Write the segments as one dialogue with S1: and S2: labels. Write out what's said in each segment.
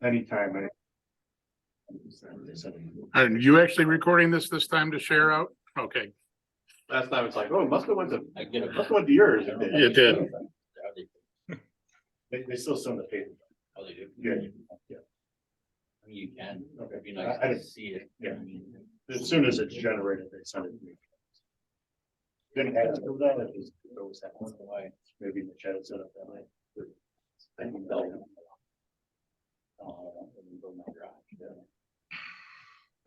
S1: anytime.
S2: Are you actually recording this time to share out? Okay.
S1: Last time it's like, oh, it must have went to yours.
S2: You did.
S1: They still send the paper.
S3: Oh, they do?
S1: Yeah.
S3: I mean, you can,
S1: Okay.
S3: it'd be nice
S1: I
S3: to
S1: didn't-
S3: see it.
S1: Yeah. As soon as it's generated, they send it to me. Didn't ask for that, it just always happens. Maybe in the chat set up that way. I can tell you.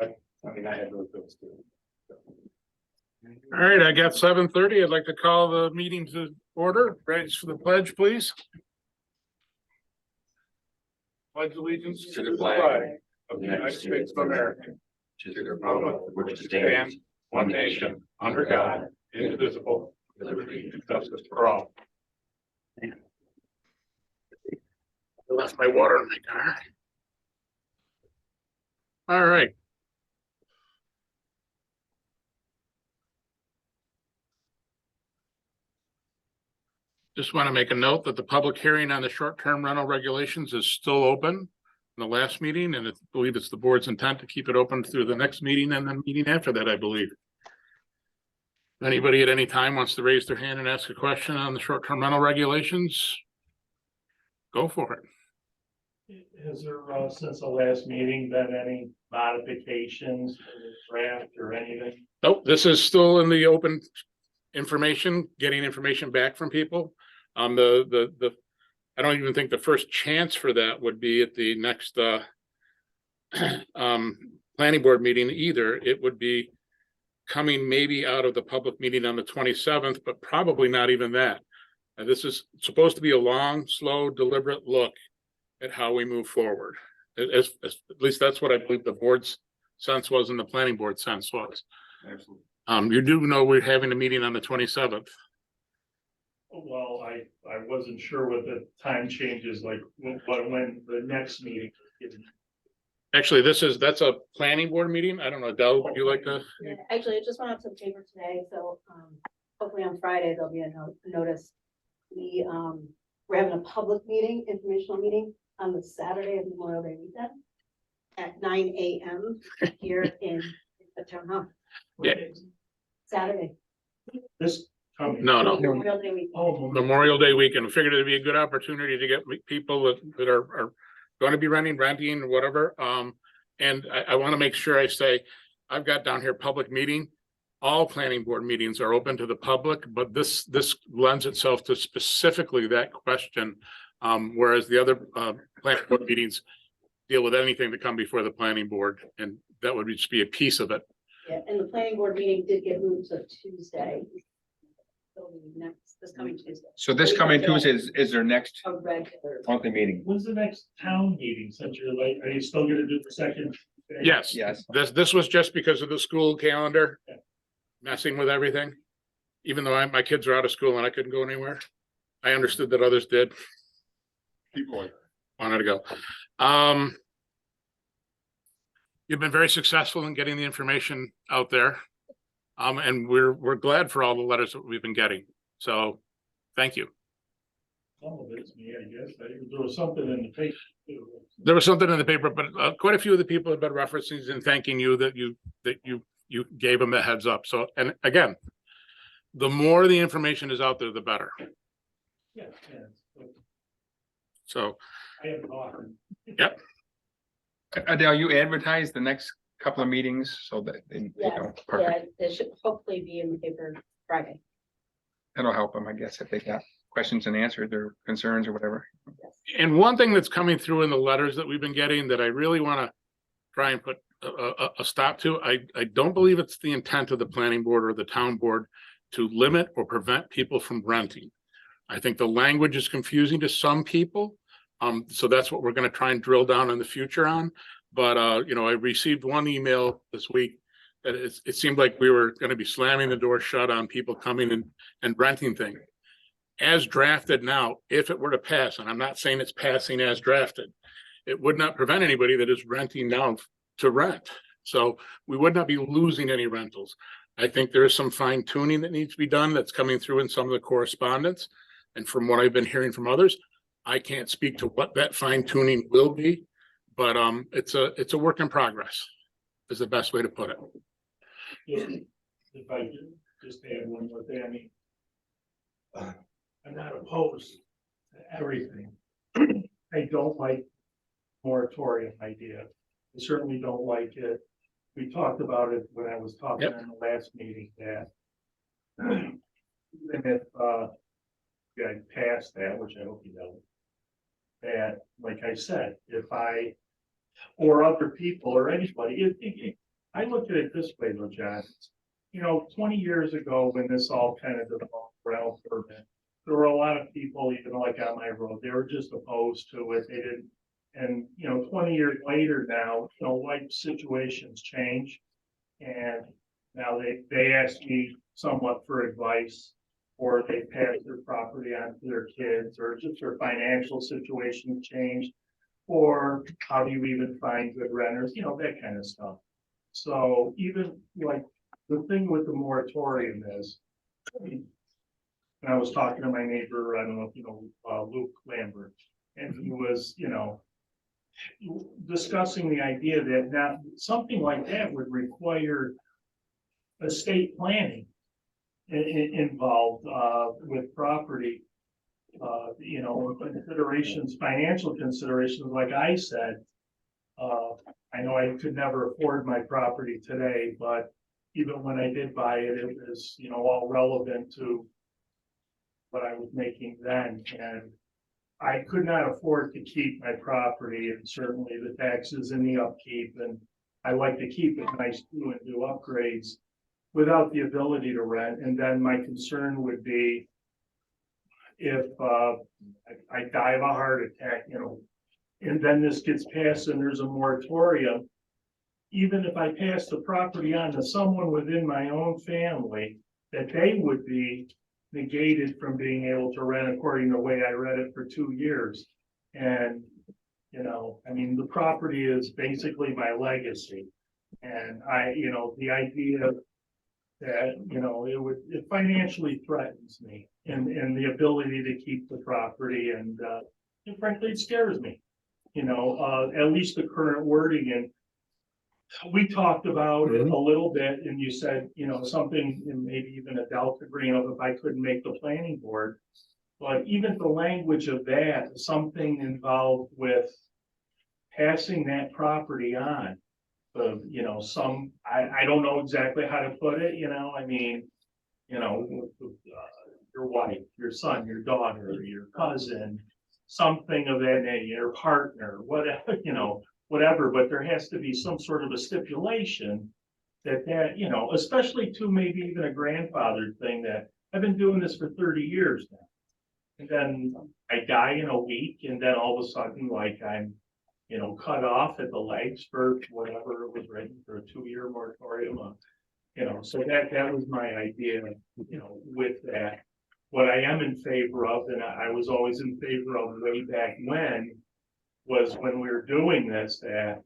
S1: I mean, I had those bills too.
S2: All right, I got 7:30. I'd like to call the meeting to order. Ready for the pledge, please. Pledge allegiance to the flag of the United States of America,
S4: to the republic which stands one nation under God, indivisible, with liberty and justice for all.
S2: I left my water in my car. All right. Just want to make a note that the public hearing on the short-term rental regulations is still open in the last meeting, and I believe it's the board's intent to keep it open through the next meeting and the meeting after that, I believe. If anybody at any time wants to raise their hand and ask a question on the short-term rental regulations, go for it.
S5: Has there, since the last meeting, been any modifications, to the draft or anything?
S2: Nope, this is still in the open information, getting information back from people. I don't even think the first chance for that would be at the next planning board meeting either. It would be coming maybe out of the public meeting on the 27th, but probably not even that. And this is supposed to be a long, slow, deliberate look at how we move forward. At least that's what I believe the board's sense was and the planning board sense was.
S1: Absolutely.
S2: You do know we're having a meeting on the 27th.
S5: Well, I wasn't sure what the time changes, like when the next meeting is.
S2: Actually, that's a planning board meeting. I don't know, Del, would you like to?
S6: Yeah, actually, it just went out to the paper today, so hopefully on Friday there'll be a notice. We're having a public meeting, informational meeting on the Saturday of Memorial Day weekend at 9 a.m. here in the town hall.
S2: Yeah.
S6: Saturday.
S5: This coming.
S2: No.
S6: Memorial Day weekend.
S5: Oh,
S2: Memorial Day weekend. We figured it'd be a good opportunity to get people that are going to be renting or whatever. And I want to make sure I say, I've got down here public meeting. All planning board meetings are open to the public, but this lends itself to specifically that question. Whereas the other planning board meetings deal with anything that come before the planning board, and that would just be a piece of it.
S6: Yeah, and the planning board meeting did get moved to Tuesday. So this coming Tuesday.
S4: So this coming Tuesday is their next
S6: A regular.
S4: monthly meeting.
S5: when's the next town meeting, since you're like, are you still gonna do the second?
S2: Yes.
S4: Yes.
S2: This was just because of the school calendar messing with everything. Even though my kids are out of school and I couldn't go anywhere. I understood that others did.
S1: People
S2: Wanted to go. You've been very successful in getting the information out there. And we're glad for all the letters that we've been getting. So thank you.
S5: Some of it's me, I guess. There was something in the paper too.
S2: There was something in the paper, but quite a few of the people have been referencing and thanking you that you gave them a heads up. So, and again, the more the information is out there, the better.
S5: Yeah.
S2: So,
S5: I have offered.
S2: yep.
S4: Adele, you advertise the next couple of meetings so that they
S6: Yes,
S4: know. Perfect.
S6: yeah, it should hopefully be in the paper Friday.
S4: That'll help them, I guess, if they got questions and answers or concerns or whatever.
S2: And one thing that's coming through in the letters that we've been getting that I really want to try and put a stop to, I don't believe it's the intent of the planning board or the town board to limit or prevent people from renting. I think the language is confusing to some people. So that's what we're going to try and drill down in the future on. But, I received one email this week that it seemed like we were going to be slamming the door shut on people coming in and renting things. As drafted now, if it were to pass, and I'm not saying it's passing as drafted, it would not prevent anybody that is renting now to rent. So we would not be losing any rentals. I think there is some fine tuning that needs to be done that's coming through in some of the correspondence. And from what I've been hearing from others, I can't speak to what that fine tuning will be, But it's a work in progress is the best way to put it.
S5: If I could just add one more thing, I mean, I'm not opposed to everything. I don't like moratorium idea. I certainly don't like it. We talked about it when I was talking
S2: Yep.
S5: in the last meeting that even if I pass that, which I hope you don't, that, like I said, if I or other people or anybody, I look at it this way, though, John. You know, 20 years ago, when this all kind of developed around urban, there were a lot of people, even like on my road, they were just opposed to it. They didn't. And, you know, 20 years later now, you know, life situations change. And now they ask me somewhat for advice, or they pass their property on to their kids, or just their financial situation changed. Or how do you even find good renters, you know, that kind of stuff. So even like the thing with the moratorium is, and I was talking to my neighbor, I don't know if you know, Luke Lambert, and he was, you know, discussing the idea that now something like that would require estate planning involved with property. You know, considerations, financial considerations, like I said, I know I could never afford my property today, but even when I did buy it, it was, you know, all relevant to what I was making then. And I could not afford to keep my property, and certainly the taxes and the upkeep. And I like to keep it nice too and do upgrades without the ability to rent. And then my concern would be if I die of a heart attack, you know, and then this gets passed and there's a moratorium, even if I pass the property on to someone within my own family, that they would be negated from being able to rent according to the way I read it for 2 years. And, you know, I mean, the property is basically my legacy. And you know, the idea that, you know, it financially threatens me and the ability to keep the property. And frankly, it scares me, you know, at least the current wording. And we talked about it a little bit, and you said, you know, something, and maybe even a doubt to bring up if I couldn't make the planning board. But even the language of that, something involved with passing that property on. You know, I don't know exactly how to put it, you know, I mean, you know, your wife, your son, your daughter, your cousin, something of that nature, your partner, whatever, you know, whatever, but there has to be some sort of a stipulation that, you know, especially to maybe even a grandfathered thing that I've been doing this for 30 years now. And then I die in a week, and then all of a sudden, like I'm, you know, cut off at the legs for whatever it was written for a 2-year moratorium. You know, so that was my idea, you know, with that. What I am in favor of, and I was always in favor of way back when we were doing this, that,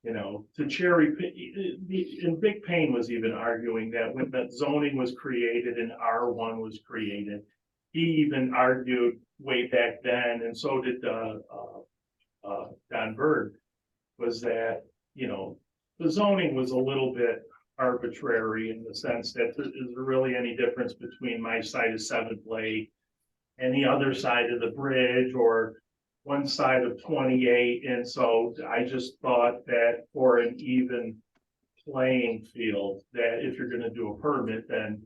S5: you know, to cherry pick, and Big Pain was even arguing that when that zoning was created and R1 was created, he even argued way back then, and so did Don Berg, was that, you know, the zoning was a little bit arbitrary in the sense that is there really any difference between my side of 7th Lake and the other side of the bridge, or one side of 28? And so I just thought that for an even playing field, that if you're going to do a permit, then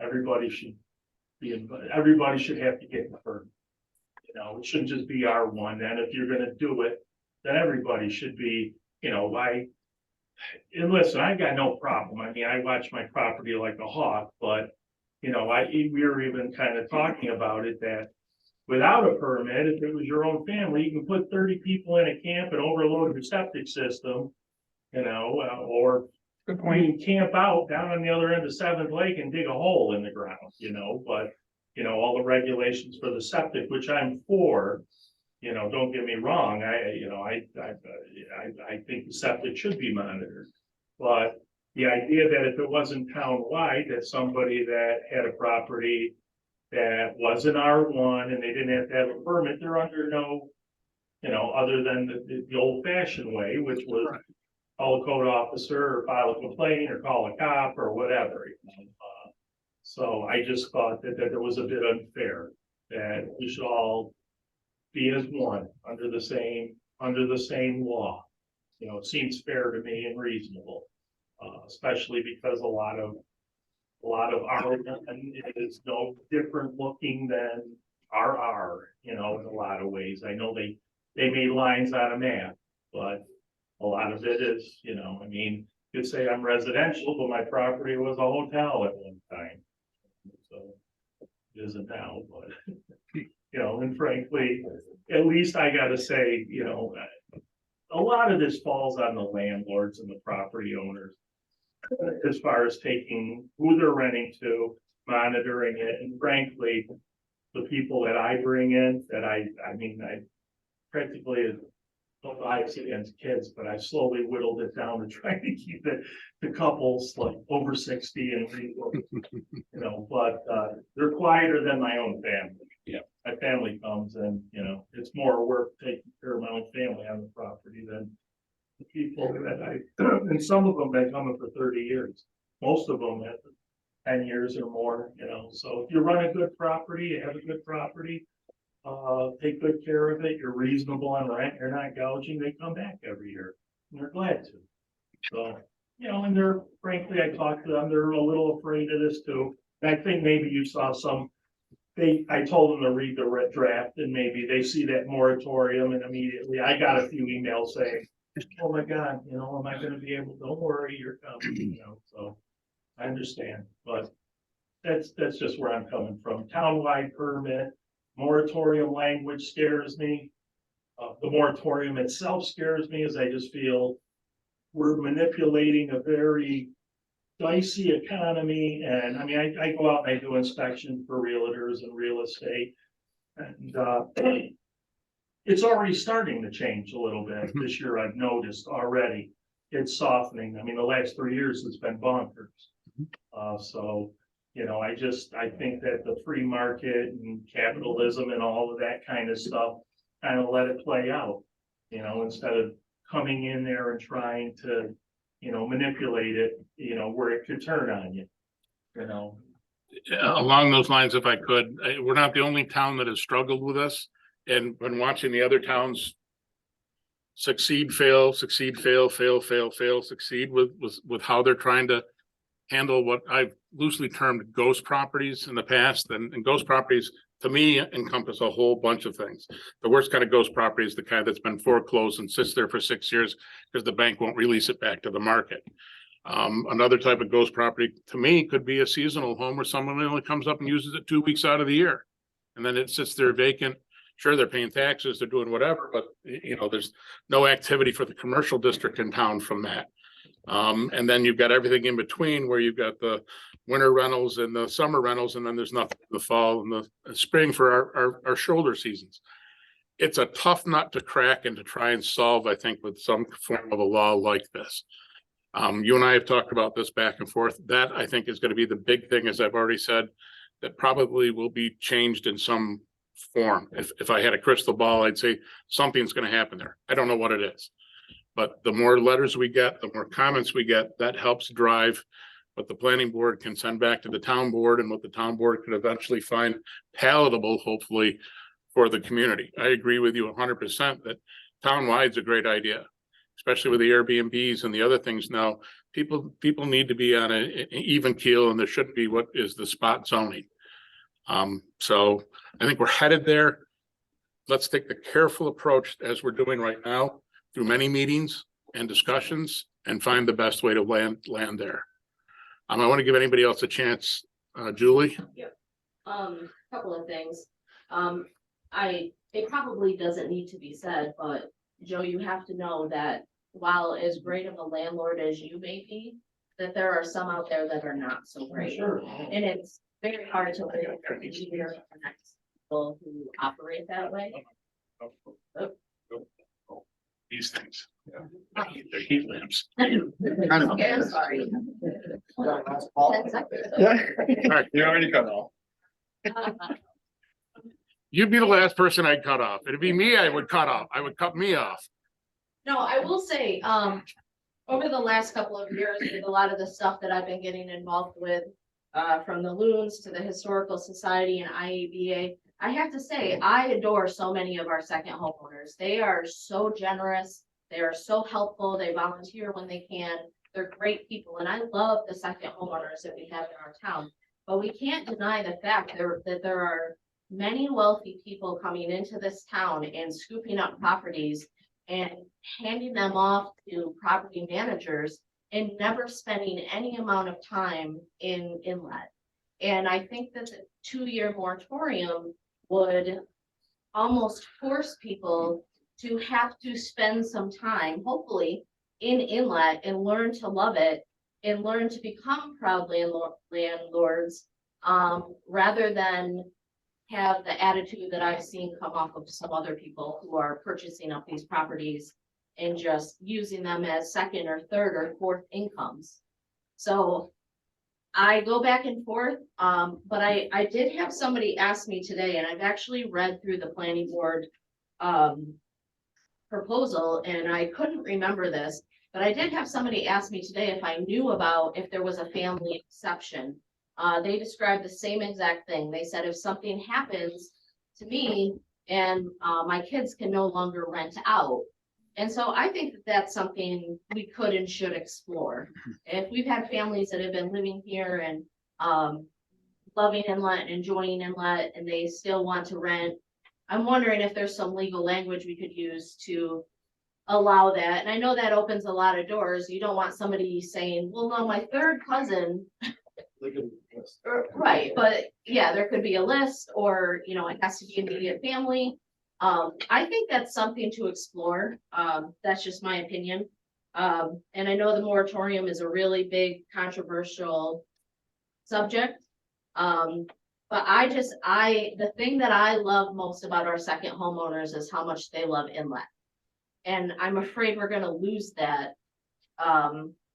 S5: everybody should have to get the permit. You know, it shouldn't just be R1. And if you're going to do it, then everybody should be, you know, and listen, I got no problem. I mean, I watch my property like a hawk, but, you know, we were even kind of talking about it, that without a permit, if it was your own family, you can put 30 people in a camp and overload your septic system, you know, or you can camp out down on the other end of 7th Lake and dig a hole in the ground, you know. But, you know, all the regulations for the septic, which I'm for, you know, don't get me wrong. I think the septic should be monitored, but the idea that if it wasn't town-wide, that somebody that had a property that was an R1 and they didn't have to have a permit, they're under no you know, other than the old fashioned way, which was call a code officer or file a complaint or call a cop or whatever. So I just thought that it was a bit unfair that we should all be as one under the same law. You know, it seems fair to me and reasonable, especially because a lot of our land is no different looking than our, you know, in a lot of ways. I know they made lines on a map, but a lot of it is, you know, I mean, you could say I'm residential, but my property was a hotel at one time. So it isn't now, but, you know, and frankly, at least I gotta say, you know, a lot of this falls on the landlords and the property owners as far as taking who they're renting to, monitoring it, and frankly, the people that I bring in, that I mean, I practically don't bias against kids, but I slowly whittled it down to try to keep it to couples like over 60 and you know, but they're quieter than my own family.
S2: Yeah.
S5: My family comes and, you know, it's more work taking care of my own family on the property than the people that and some of them been coming for 30 years. Most of them have 10 years or more, you know, so if you run a good property, you have a good property, take good care of it, you're reasonable on rent, you're not gouging, they come back every year, and they're glad to. So, you know, and they're, frankly, I talked to them, they're a little afraid of this too. And I think maybe you saw some, I told them to read the draft, and maybe they see that moratorium, and immediately, I got a few emails saying, oh my God, you know, am I gonna be able, don't worry, you're coming, you know, so I understand, but that's just where I'm coming from. Townwide permit, moratorium language scares me. The moratorium itself scares me, as I just feel we're manipulating a very dicey economy. And I mean, I go out and I do inspections for realtors and real estate, and it's already starting to change a little bit this year. I've noticed already it's softening. I mean, the last 3 years it's been bonkers. So, you know, I think that the free market and capitalism and all of that kind of stuff, kind of let it play out, you know, instead of coming in there and trying to, you know, manipulate it, you know, where it could turn on you, you know.
S2: Along those lines, if I could, we're not the only town that has struggled with this. And when watching the other towns succeed, fail, succeed, fail, fail, fail, fail, succeed with how they're trying to handle what I've loosely termed ghost properties in the past. And ghost properties, to me, encompass a whole bunch of things. The worst kind of ghost property is the kind that's been foreclosed and sits there for 6 years because the bank won't release it back to the market. Another type of ghost property to me could be a seasonal home where someone only comes up and uses it 2 weeks out of the year. And then it sits there vacant. Sure, they're paying taxes, they're doing whatever, but you know, there's no activity for the commercial district in town from that. And then you've got everything in between where you've got the winter rentals and the summer rentals, and then there's nothing in the fall and the spring for our shoulder seasons. It's a tough nut to crack and to try and solve, I think, with some form of a law like this. You and I have talked about this back and forth. That I think is going to be the big thing, as I've already said, that probably will be changed in some form. If I had a crystal ball, I'd say something's going to happen there. I don't know what it is. But the more letters we get, the more comments we get, that helps drive what the planning board can send back to the town board and what the town board could eventually find palatable, hopefully, for the community. I agree with you 100% that townwide is a great idea, especially with the Airbnbs and the other things now. People need to be on an even keel, and there shouldn't be what is the spot zoning. So I think we're headed there. Let's take the careful approach as we're doing right now, through many meetings and discussions, and find the best way to land there. I want to give anybody else a chance. Julie?
S7: Yep. Couple of things. It probably doesn't need to be said, but Joe, you have to know that while as great of a landlord as you may be, that there are some out there that are not so great.
S5: Sure.
S7: And it's very hard to live for engineers and people who operate that way.
S2: These things. They're heat lamps.
S7: Okay, I'm sorry. 10 seconds.
S4: All right, you already got all.
S2: You'd be the last person I'd cut off. It'd be me I would cut off. I would cut me off.
S7: No, I will say, over the last couple of years, with a lot of the stuff that I've been getting involved with, from the Loons to the Historical Society and IABA, I have to say, I adore so many of our second homeowners. They are so generous. They are so helpful. They volunteer when they can. They're great people, and I love the second homeowners that we have in our town. But we can't deny the fact that there are many wealthy people coming into this town and scooping up properties and handing them off to property managers and never spending any amount of time in Inlet. And I think that the 2-year moratorium would almost force people to have to spend some time, hopefully, in Inlet and learn to love it and learn to become proud landlords, rather than have the attitude that I've seen come off of some other people who are purchasing up these properties and just using them as second or third or fourth incomes. So I go back and forth, but I did have somebody ask me today, and I've actually read through the planning board proposal, and I couldn't remember this, but I did have somebody ask me today if I knew about if there was a family exception. They described the same exact thing. They said if something happens to me and my kids can no longer rent out. And so I think that that's something we could and should explore. If we've had families that have been living here and loving Inlet and enjoying Inlet, and they still want to rent, I'm wondering if there's some legal language we could use to allow that. And I know that opens a lot of doors. You don't want somebody saying, well, no, my third cousin. Right, but yeah, there could be a list, or, you know, it has to be immediate family. I think that's something to explore. That's just my opinion. And I know the moratorium is a really big controversial subject. But the thing that I love most about our second homeowners is how much they love Inlet. And I'm afraid we're gonna lose that,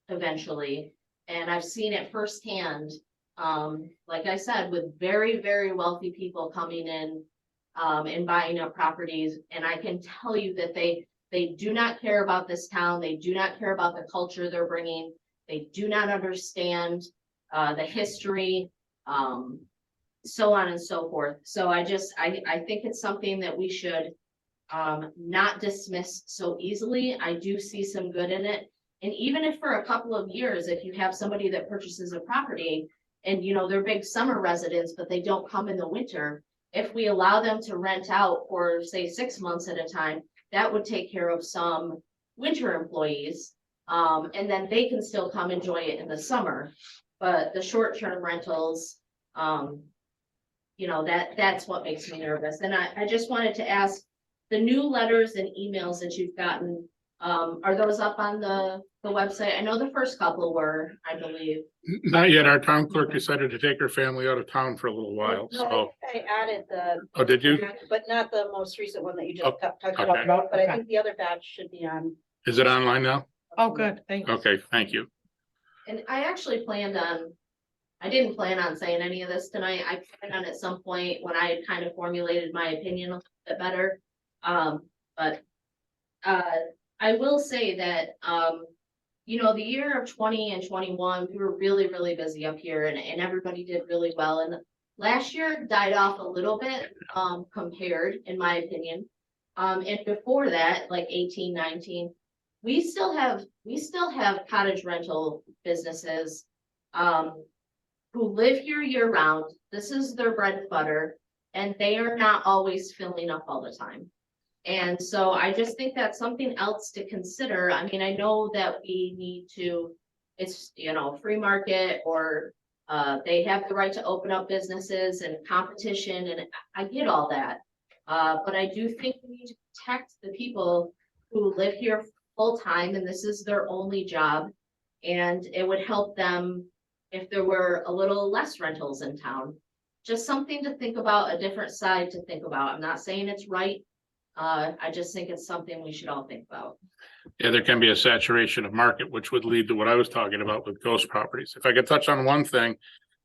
S7: eventually. And I've seen it firsthand, like I said, with very, very wealthy people coming in, and buying up properties. And I can tell you that they do not care about this town. They do not care about the culture they're bringing. They do not understand, the history, so on and so forth. So I think it's something that we should, not dismiss so easily. I do see some good in it. And even if for a couple of years, if you have somebody that purchases a property and, you know, they're big summer residents, but they don't come in the winter, if we allow them to rent out for, say, 6 months at a time, that would take care of some winter employees. And then they can still come enjoy it in the summer. But the short-term rentals, you know, that's what makes me nervous. And I just wanted to ask, the new letters and emails that you've gotten, are those up on the website? I know the first couple were, I believe.
S2: Not yet. Our town clerk decided to take her family out of town for a little while,
S6: No,
S2: so.
S6: I added the.
S2: Oh, did you?
S6: But not the most recent one that you just
S2: Oh,
S6: talked
S2: okay.
S6: about, but I think the other batch should be on.
S2: Is it online now?
S8: Oh, good, thank you.
S2: Okay, thank you.
S7: And I actually I didn't plan on saying any of this tonight. I planned on at some point when I had kind of formulated my opinion a little bit better. But I will say that, you know, the year of 20 and 21, we were really, really busy up here, and everybody did really well. And last year died off a little bit, compared, in my opinion. And before that, like 18, 19, we still have cottage rental businesses, who live here year round. This is their bread and butter, and they are not always filling up all the time. And so I just think that's something else to consider. I mean, I know that we need to, it's, you know, free market, or they have the right to open up businesses and competition, and I get all that. But I do think we need to protect the people who live here full time, and this is their only job. And it would help them if there were a little less rentals in town. Just something to think about, a different side to think about. I'm not saying it's right. I just think it's something we should all think about.
S2: Yeah, there can be a saturation of market, which would lead to what I was talking about with ghost properties. If I could touch on one thing,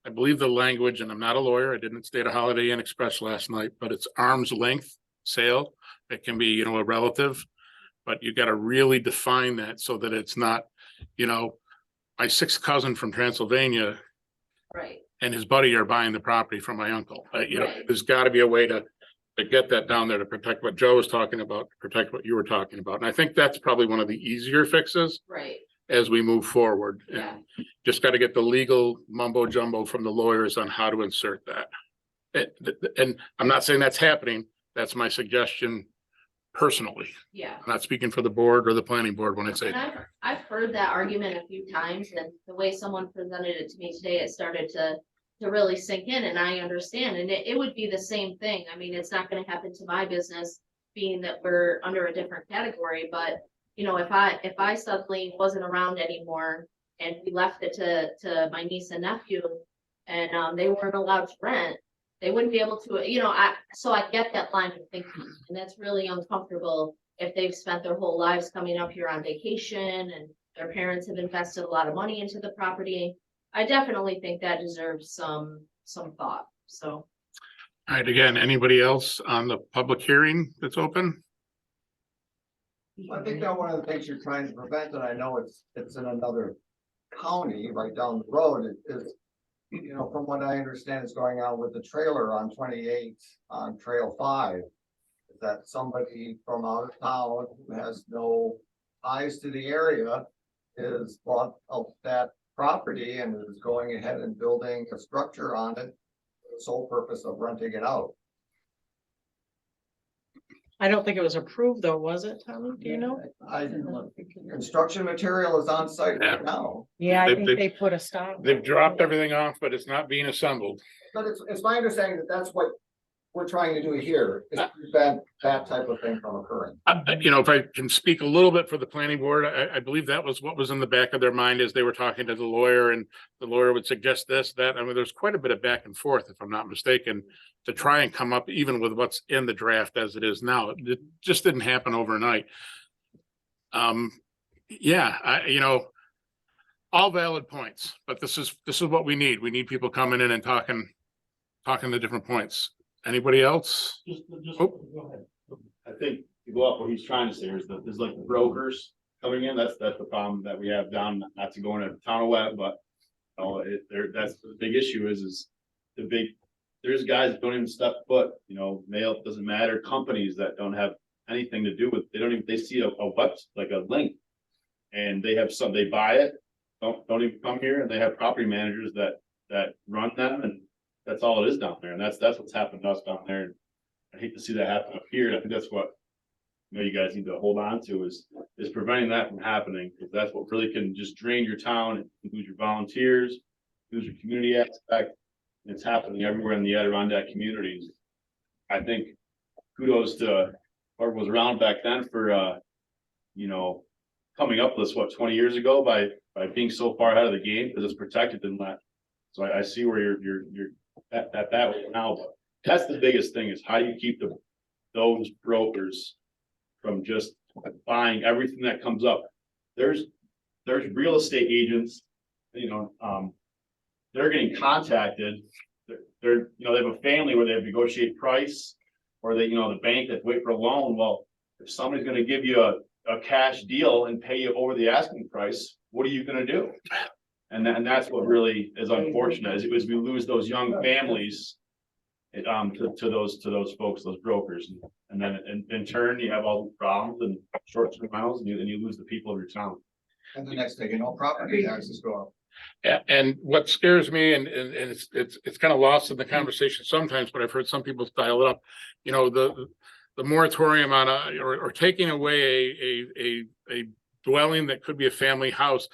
S2: I believe the language, and I'm not a lawyer, I didn't stay at a Holiday Inn Express last night, but it's arm's length sale. It can be, a relative, but you gotta really define that so that it's not, my sixth cousin from Transylvania
S7: Right,
S2: and his buddy are buying the property from my uncle.
S7: Right.
S2: There's gotta be a way to get that down there to protect what Joe was talking about, to protect what you were talking about. And I think that's probably one of the easier fixes
S7: right,
S2: as we move forward. And
S7: yeah,
S2: just got to get the legal mumbo jumbo from the lawyers on how to insert that. And I'm not saying that's happening. That's my suggestion personally.
S7: yeah.
S2: I'm not speaking for the board or the planning board when I say
S7: And
S2: that.
S7: I've heard that argument a few times, and the way someone presented it to me today, it started to really sink in, and I understand, and it would be the same thing. I mean, it's not gonna happen to my business, being that we're under a different category, but if I suddenly wasn't around anymore and we left it to my niece and nephew, and they weren't allowed to rent, they wouldn't be able to, so I get that line of thinking, and that's really uncomfortable if they've spent their whole lives coming up here on vacation and their parents have invested a lot of money into the property. I definitely think that deserves some thought, so.
S2: All right, again, anybody else on the public hearing that's open?
S8: I think that one of the things you're trying to prevent, and I know it's in another county right down the road, is, from what I understand is going on with the trailer on 28 on Trail 5. Is that somebody from out of town who has no ties to the area is bought up that property and is going ahead and building a structure on it for the sole purpose of renting it out.
S9: I don't think it was approved though, was it, Tommy? Do you know?
S8: Construction material is on site
S2: Yeah.
S8: right now.
S9: Yeah, I
S2: They-
S9: think
S2: they-
S9: they put a stop.
S2: They've dropped everything off, but it's not being assembled.
S8: But it's my understanding that that's what we're trying to do here, is prevent that type of thing from occurring.
S2: If I can speak a little bit for the planning board, I believe that was what was in the back of their mind as they were talking to the lawyer, and the lawyer would suggest this, that. I mean, there's quite a bit of back and forth, if I'm not mistaken, to try and come up even with what's in the draft as it is now. It just didn't happen overnight. All valid points, but this is what we need. We need people coming in and talking the different points. Anybody else?
S5: Just
S2: Oh.
S5: go ahead.
S1: I think to go up what he's trying to say is that there's like the brokers coming in, that's the problem that we have down, not to go into the town of Webb, but. That's the big issue is there's guys that don't even step foot, mail, doesn't matter, companies that don't have anything to do with, they see a web, like a link. And they buy it, don't even come here, and they have property managers that run them, and that's all it is down there, and that's what's happened to us down there. And I hate to see that happen up here, and I think that's what you guys need to hold on to is preventing that from happening, because that's what really can just drain your town, and lose your volunteers, lose your community aspect. And it's happening everywhere in the Adirondack communities. I think kudos to whoever was around back then for coming up with this, 20 years ago by being so far ahead of the game, because it's protected in that. So I see where you're at that way now, but that's the biggest thing is how do you keep those brokers from just buying everything that comes up. There's real estate agents, they're getting contacted. They have a family where they have negotiate price, or the bank that wait for a loan. Well, if somebody's going to give you a cash deal and pay you over the asking price, what are you going to do? And that's what really is unfortunate is we lose those young families to those folks, those brokers. And then in turn, you have all the problems and short-term rentals, and you lose the people of your town.
S8: And the next thing, property taxes go up.
S2: And what scares me, and it's kind of lost in the conversation sometimes, but I've heard some people dial it up, the moratorium on or taking away a dwelling that could be a family house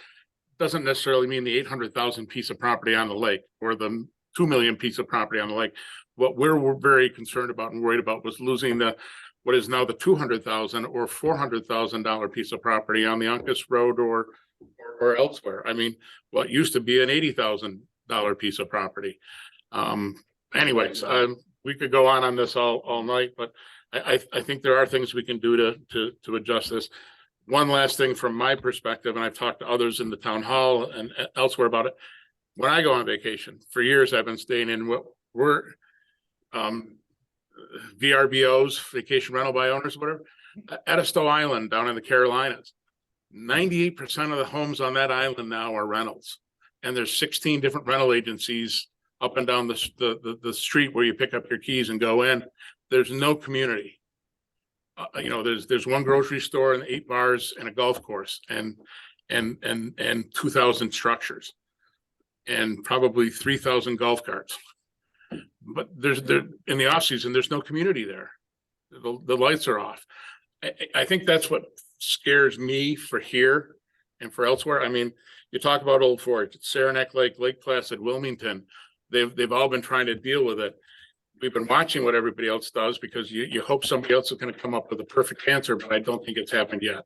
S2: doesn't necessarily mean the 800,000 piece of property on the lake or the 2 million piece of property on the lake. What we're very concerned about and worried about was losing what is now the 200,000 or $400,000 piece of property on the Uncas Road or elsewhere. I mean, what used to be an $80,000 piece of property. Anyways, we could go on this all night, but I think there are things we can do to adjust this. One last thing from my perspective, and I've talked to others in the town hall and elsewhere about it. when I go on vacation. For years, I've been staying in what were VRBOs, vacation rental by owners, whatever, Edisto Island down in the Carolinas. 98% of the homes on that island now are rentals. And there's 16 different rental agencies up and down the street where you pick up your keys and go in. There's no community. You know, there's one grocery store and 8 bars and a golf course and 2,000 structures and probably 3,000 golf carts. But in the off season, there's no community there. The lights are off. I think that's what scares me for here and for elsewhere. I mean, you talk about Old Forge, Saranac Lake, Lake Placid, Wilmington. They've all been trying to deal with it. We've been watching what everybody else does because you hope somebody else is going to come up with a perfect answer, but I don't think it's happened yet.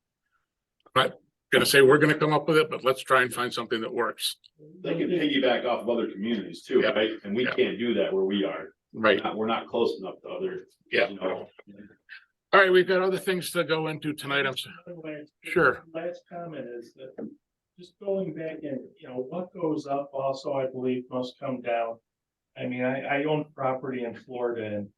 S2: I'm not going to say we're going to come up with it, but let's try and find something that works.
S1: They can piggyback off of other communities too,
S2: Yeah.
S1: right? And we
S2: Yeah.
S1: can't do that where we are.
S2: Right.
S1: We're not close enough to other.
S2: Yeah.
S1: You know.
S2: All right, we've got other things to go into tonight. Sure.
S5: Last comment is that just going back and, you know, what goes up also, I believe, must come down. I mean, I own property in Florida and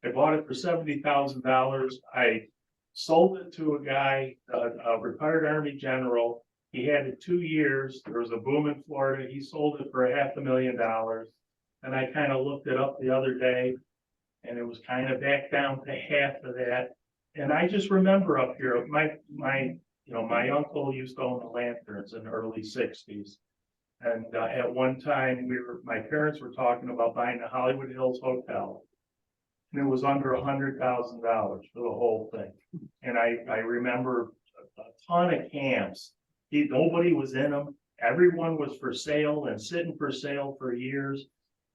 S5: I bought it for $70,000. I sold it to a guy, a retired Army general. He had it 2 years. There was a boom in Florida. He sold it for $500,000. And I kind of looked it up the other day and it was kind of back down to half of that. And I just remember up here, my uncle used to own the Lanterns in the early 60s. And at one time, my parents were talking about buying the Hollywood Hills Hotel. And it was under $100,000 for the whole thing. And I remember a ton of camps. Nobody was in them. Everyone was for sale and sitting for sale for years.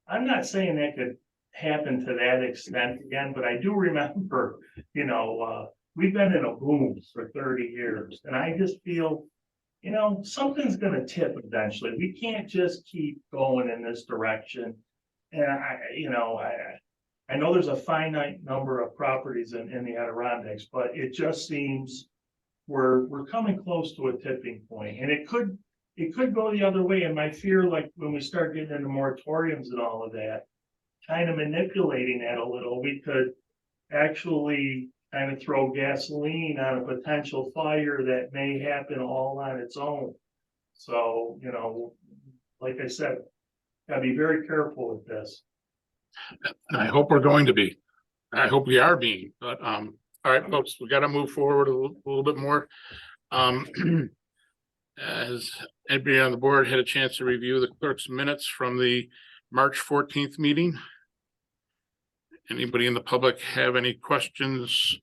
S5: I'm not saying that could happen to that extent again, but I do remember, we've been in a boom for 30 years. And I just feel, something's gonna tip eventually. We can't just keep going in this direction. And I know there's a finite number of properties in the Adirondacks, but it just seems we're coming close to a tipping point, and it could go the other way. And my fear, like when we start getting into moratoriums and all of that, kind of manipulating that a little, we could actually kind of throw gasoline on a potential fire that may happen all on its own. So, like I said, gotta be very careful with this.
S2: And I hope we're going to be. I hope we are being, but all right, folks, we got to move forward a little bit more. As anybody on the board had a chance to review the clerk's minutes from the March 14th meeting. Anybody in the public have any questions,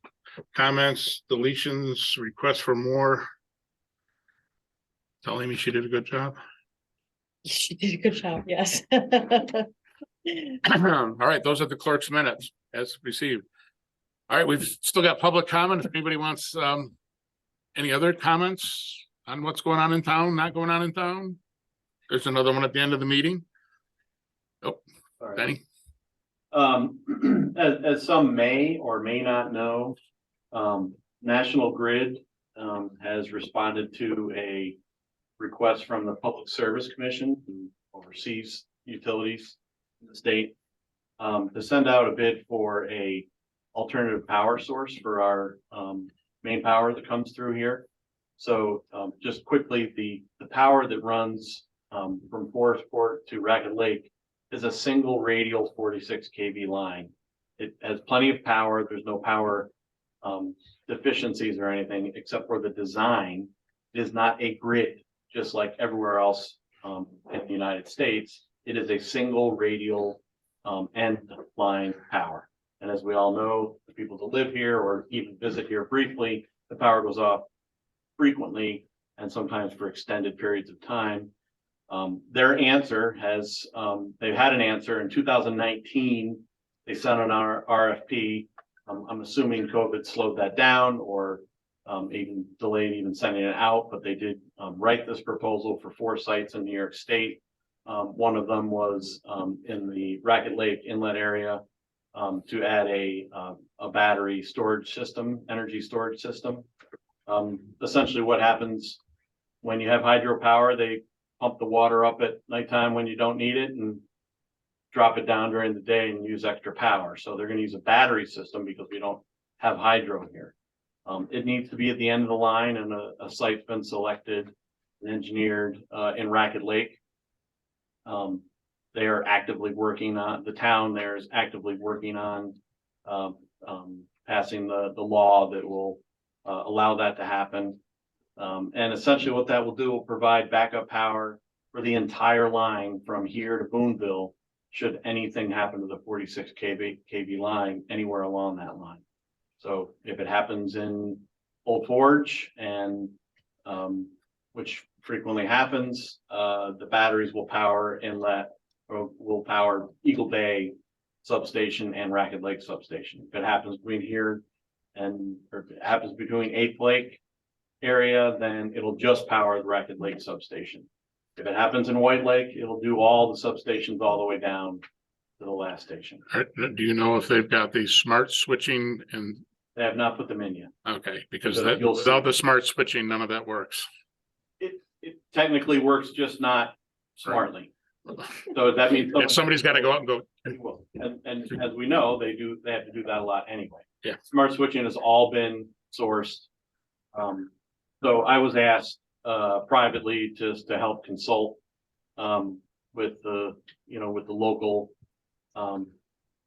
S2: comments, deletions, requests for more? Tell Amy she did a good job.
S9: She did a good job, yes.
S2: All right, those are the clerk's minutes as received. All right, we've still got public comment. If anybody wants any other comments on what's going on in town, not going on in town. There's another one at the end of the meeting. Oh, Benny.
S10: As some may or may not know, National Grid has responded to a request from the Public Service Commission, who oversees utilities in the state, to send out a bid for a alternative power source for our main power that comes through here. So just quickly, the power that runs from Forestport to Ragged Lake is a single radial 46 kV line. It has plenty of power. There's no power deficiencies or anything except for the design. It is not a grid, just like everywhere else in the United States. It is a single radial end line power. And as we all know, the people that live here or even visit here briefly, the power goes off frequently and sometimes for extended periods of time. Their answer has, they've had an answer in 2019. They sent an RFP. I'm assuming COVID slowed that down or even delayed even sending it out, but they did write this proposal for 4 sites in New York State. One of them was in the Ragged Lake Inlet area to add a battery storage system, energy storage system. Essentially what happens when you have hydropower, they pump the water up at nighttime when you don't need it and drop it down during the day and use extra power. So they're gonna use a battery system because we don't have hydro here. It needs to be at the end of the line, and a site's been selected and engineered, in Racket Lake. They are actively working on, the town there is actively working on, passing the law that will, allow that to happen. And essentially what that will do will provide backup power for the entire line from here to Boonville, should anything happen to the 46 kV line anywhere along that line. So if it happens in Old Forge and, which frequently happens, the batteries will power Inlet, or will power Eagle Bay substation and Racket Lake substation. If it happens between here and, or if it happens between 8th Lake area, then it'll just power the Racket Lake substation. If it happens in White Lake, it'll do all the substations all the way down to the last station.
S2: Do you know if they've got the smart switching and,
S10: They have not put them in yet.
S2: okay, because
S10: So
S2: that,
S10: you'll see.
S2: without the smart switching, none of that works.
S10: It technically works, just not smartly. So that means.
S2: If somebody's got to go out and go,
S10: And as we know, they have to do that a lot anyway.
S2: Yeah.
S10: Smart switching has all been sourced. So I was asked, privately just to help consult, with the, with the local,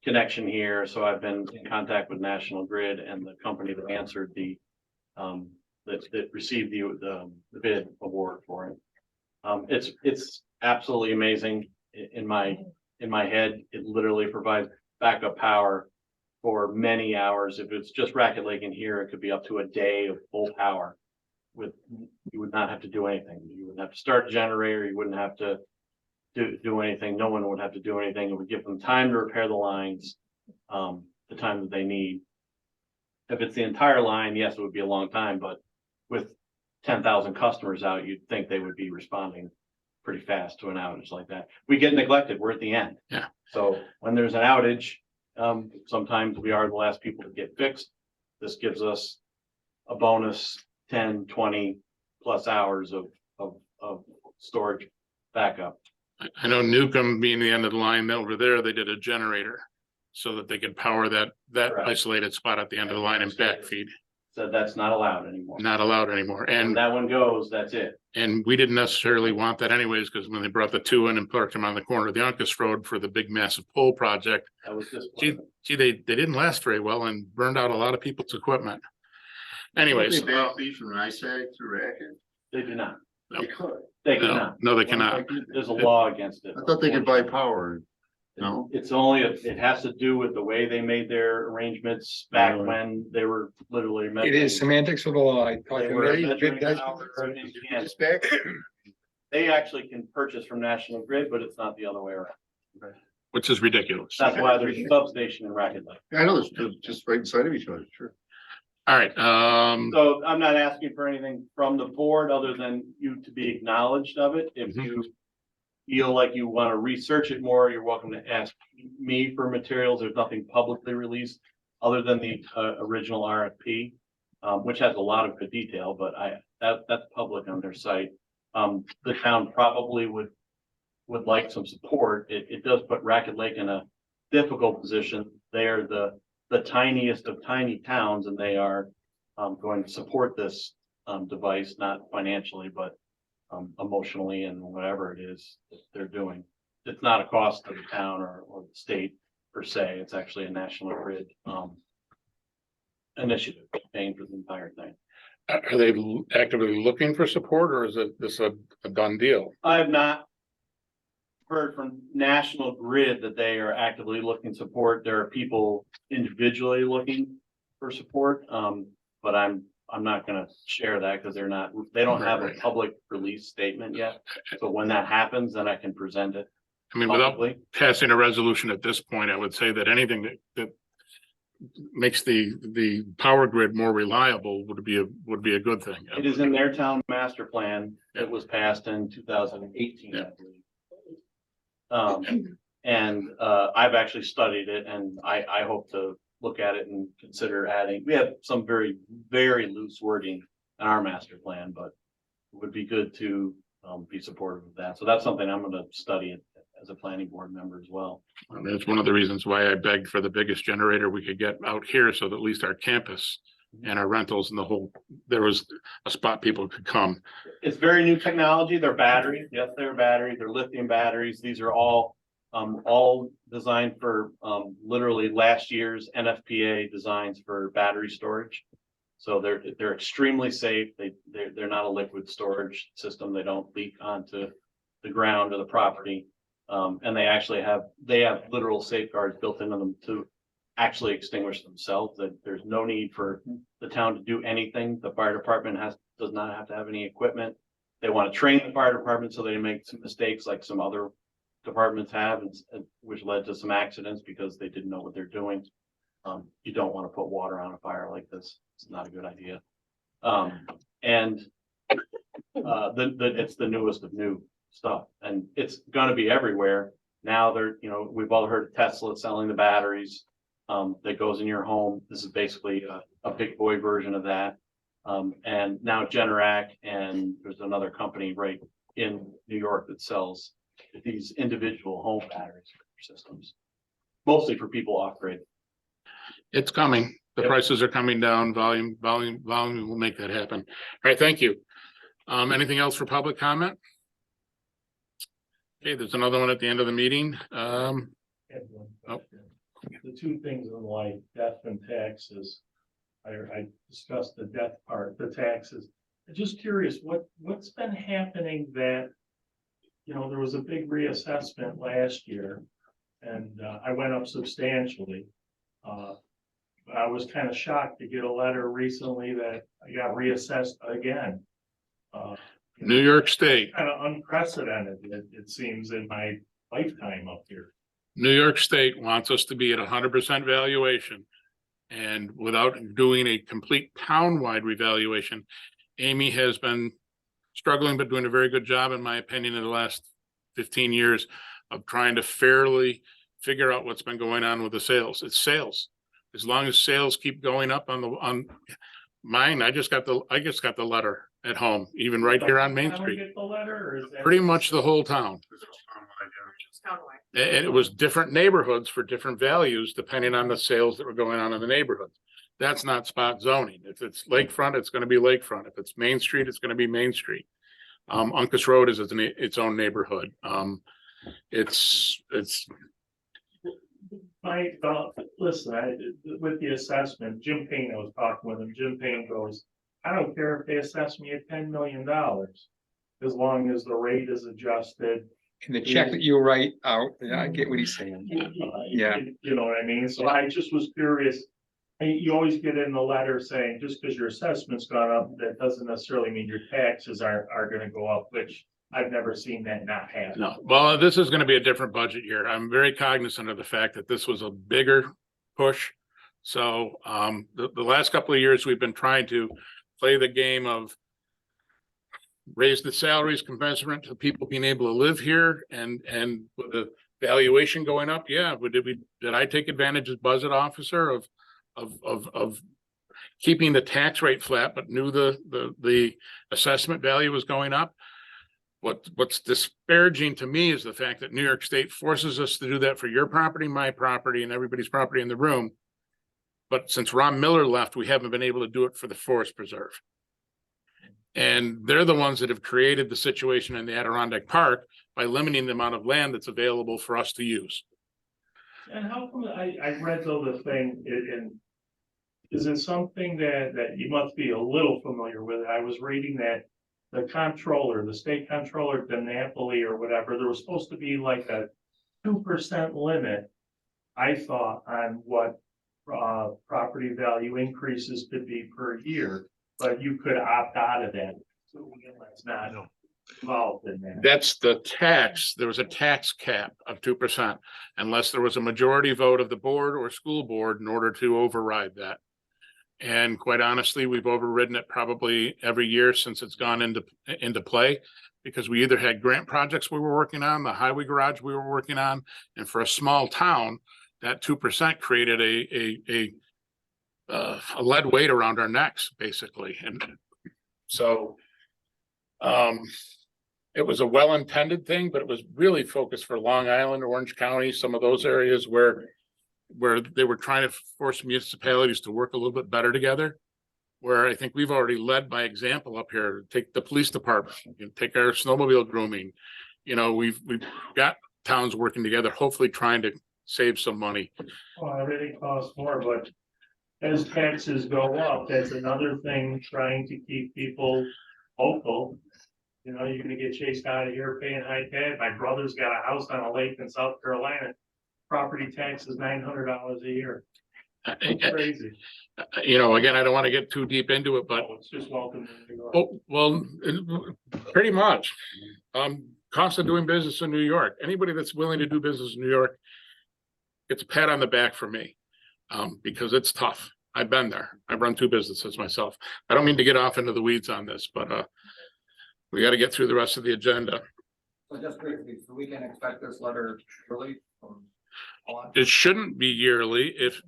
S10: connection here. So I've been in contact with National Grid and the company that answered the, that received the bid award for it. It's absolutely amazing. In my head, it literally provides backup power for many hours. If it's just Racket Lake in here, it could be up to a day of full power. You would not have to do anything. You wouldn't have to start a generator. You wouldn't have to do anything. No one would have to do anything. It would give them time to repair the lines, the time that they need. If it's the entire line, yes, it would be a long time, but with 10,000 customers out, you'd think they would be responding pretty fast to an outage like that. We get neglected. We're at the end.
S2: Yeah.
S10: So when there's an outage, sometimes we are the last people to get fixed. This gives us a bonus 10, 20 plus hours of storage backup.
S2: I know Newcomb being the end of the line over there, they did a generator so that they could power that
S10: Correct.
S2: isolated spot at the end of the line and backfeed.
S10: So that's not allowed anymore.
S2: Not allowed anymore.
S10: When
S2: And
S10: that one goes, that's it.
S2: we didn't necessarily want that anyways, because when they brought the two in and parked them on the corner of the Uncas Road for the big massive pole project,
S10: That was just.
S2: gee, they didn't last very well and burned out a lot of people's equipment. Anyways,
S4: They backfeed from NICEAG to Racket?
S10: They do not.
S2: No.
S4: They could.
S10: They
S2: no,
S10: cannot.
S2: no, they cannot.
S10: There's a law against it.
S4: I thought they could buy power. No?
S10: It's only, it has to do with the way they made their arrangements back
S4: Really?
S10: when they were literally.
S11: It is semantics of the law. I talked
S10: They
S11: to
S10: were
S11: many
S10: measuring
S11: good guys.
S10: hours in Kansas.
S4: Just back?
S10: They actually can purchase from National Grid, but it's not the other way around.
S2: Which is ridiculous.
S10: That's why there's a substation in Racket Lake.
S4: I know, it's just right inside of each other, sure.
S2: All right,
S10: So I'm not asking for anything from the board other than you to be acknowledged of it. If you feel like you want to research it more, you're welcome to ask me for materials. There's nothing publicly released other than the original RFP, which has a lot of good detail, but that's public on their site. The town probably would like some support. It does put Racket Lake in a difficult position. They are the tiniest of tiny towns, and they are going to support this device, not financially, but emotionally and whatever it is that they're doing. It's not a cost to the town or the state per se. It's actually a National Grid initiative paying for the entire thing.
S2: are they actively looking for support, or is it this a done deal?
S10: I have not heard from National Grid that they are actively looking support. There are people individually looking for support. But I'm not gonna share that because they don't have a
S2: Right.
S10: public release statement yet. So when that happens, then I can present it
S2: I mean, without
S10: publicly.
S2: passing a resolution at this point, I would say that anything that makes the power grid more reliable would be a good thing.
S10: It is in their town master plan. It was passed in 2018, I believe. And I've actually studied it, and I hope to look at it and consider adding. We have some very, very loose wording in our master plan, but it would be good to be supportive of that. So that's something I'm gonna study as a planning board member as well.
S2: I mean, it's one of the reasons why I begged for the biggest generator we could get out here, so that at least our campus and our rentals and the whole, there was a spot people could come.
S10: It's very new technology. They're batteries. Yes, they're batteries. They're lithium batteries. These are all designed for, literally last year's NFPA designs for battery storage. So they're extremely safe. They're not a liquid storage system. They don't leak onto the ground or the property. And they actually have literal safeguards built into them to actually extinguish themselves, that there's no need for the town to do anything. The fire department does not have to have any equipment. They want to train the fire department so they make some mistakes like some other departments have, and which led to some accidents because they didn't know what they're doing. You don't want to put water on a fire like this. It's not a good idea. It's the newest of new stuff, and it's gonna be everywhere. Now we've all heard of Tesla selling the batteries that goes in your home. This is basically a big boy version of that. And now Generac, and there's another company right in New York that sells these individual home batteries systems, mostly for people off-grid.
S2: It's coming. The
S10: Yep.
S2: prices are coming down. Volume will make that happen. All right, thank you. Anything else for public comment? Okay, there's another one at the end of the meeting.
S5: Had one question. The two things in life, death and taxes. I discussed the death part, the taxes. I'm just curious, what's been happening that, there was a big reassessment last year, and I went up substantially. I was kind of shocked to get a letter recently that I got reassessed again.
S2: New York State.
S5: Kind of unprecedented, it seems, in my lifetime up here.
S2: New York State wants us to be at 100% valuation. And without doing a complete town-wide revaluation, Amy has been struggling, but doing a very good job, in my opinion, in the last 15 years of trying to fairly figure out what's been going on with the sales. It's sales. As long as sales keep going up on mine, I just got the letter at home, even right here on Main
S5: Can I
S2: Street.
S5: get the letter, or is that?
S2: Pretty much the whole town. And it was different neighborhoods for different values depending on the sales that were going on in the neighborhoods. That's not spot zoning. If it's lakefront, it's gonna be lakefront. If it's Main Street, it's gonna be Main Street. Uncas Road is its own neighborhood. It's
S5: Listen, with the assessment, Jim Payne, I was talking with him, Jim Payne goes, I don't care if they assess me at $10 million. As long as the rate is adjusted.
S11: And the check that you write out, yeah, I get what he's saying. Yeah.
S5: You know what I mean? So I just was curious. You always get in the letter saying, just because your assessment's gone up, that doesn't necessarily mean your taxes are gonna go up, which I've never seen that not happen.
S2: no, well, this is gonna be a different budget year. I'm very cognizant of the fact that this was a bigger push. So the last couple of years, we've been trying to play the game of raise the salaries commensurate to people being able to live here, and with the valuation going up. Yeah, but did I take advantage as budget officer of keeping the tax rate flat, but knew the assessment value was going up? What's disparaging to me is the fact that New York State forces us to do that for your property, my property, and everybody's property in the room. But since Ron Miller left, we haven't been able to do it for the forest preserve. And they're the ones that have created the situation in the Adirondack Park by limiting the amount of land that's available for us to use.
S5: And how come, I read though the thing, and is it something that you must be a little familiar with? I was reading that the state comptroller, DiNapoli or whatever, there was supposed to be like a 2% limit, I thought, on what property value increases could be per year, but you could opt out of that. So it's not involved in that.
S2: That's the tax. There was a tax cap of 2%, unless there was a majority vote of the board or school board in order to override that. And quite honestly, we've overridden it probably every year since it's gone into play, because we either had grant projects we were working on, the highway garage we were working on, and for a small town, that 2% created a lead weight around our necks, basically. And so it was a well-intended thing, but it was really focused for Long Island, Orange County, some of those areas where they were trying to force municipalities to work a little bit better together. Where I think we've already led by example up here. Take the police department, you know, take our snowmobile grooming. You know, we've got towns working together, hopefully trying to save some money.
S5: Well, everything costs more, but as taxes go up, that's another thing trying to keep people local. You know, you're gonna get chased out of here paying high tax. My brother's got a house on a lake in South Carolina. Property tax is $900 a year. Crazy.
S2: You know, again, I don't want to get too deep into it, but
S5: Oh, it's just welcome. to New York.
S2: oh, well, pretty much. Cost of doing business in New York, anybody that's willing to do business in New York, it's a pat on the back for me. Because it's tough. I've been there. I've run 2 businesses myself. I don't mean to get off into the weeds on this, but we got to get through the rest of the agenda.
S8: So just briefly, so we can expect this letter early from.
S2: It shouldn't be yearly if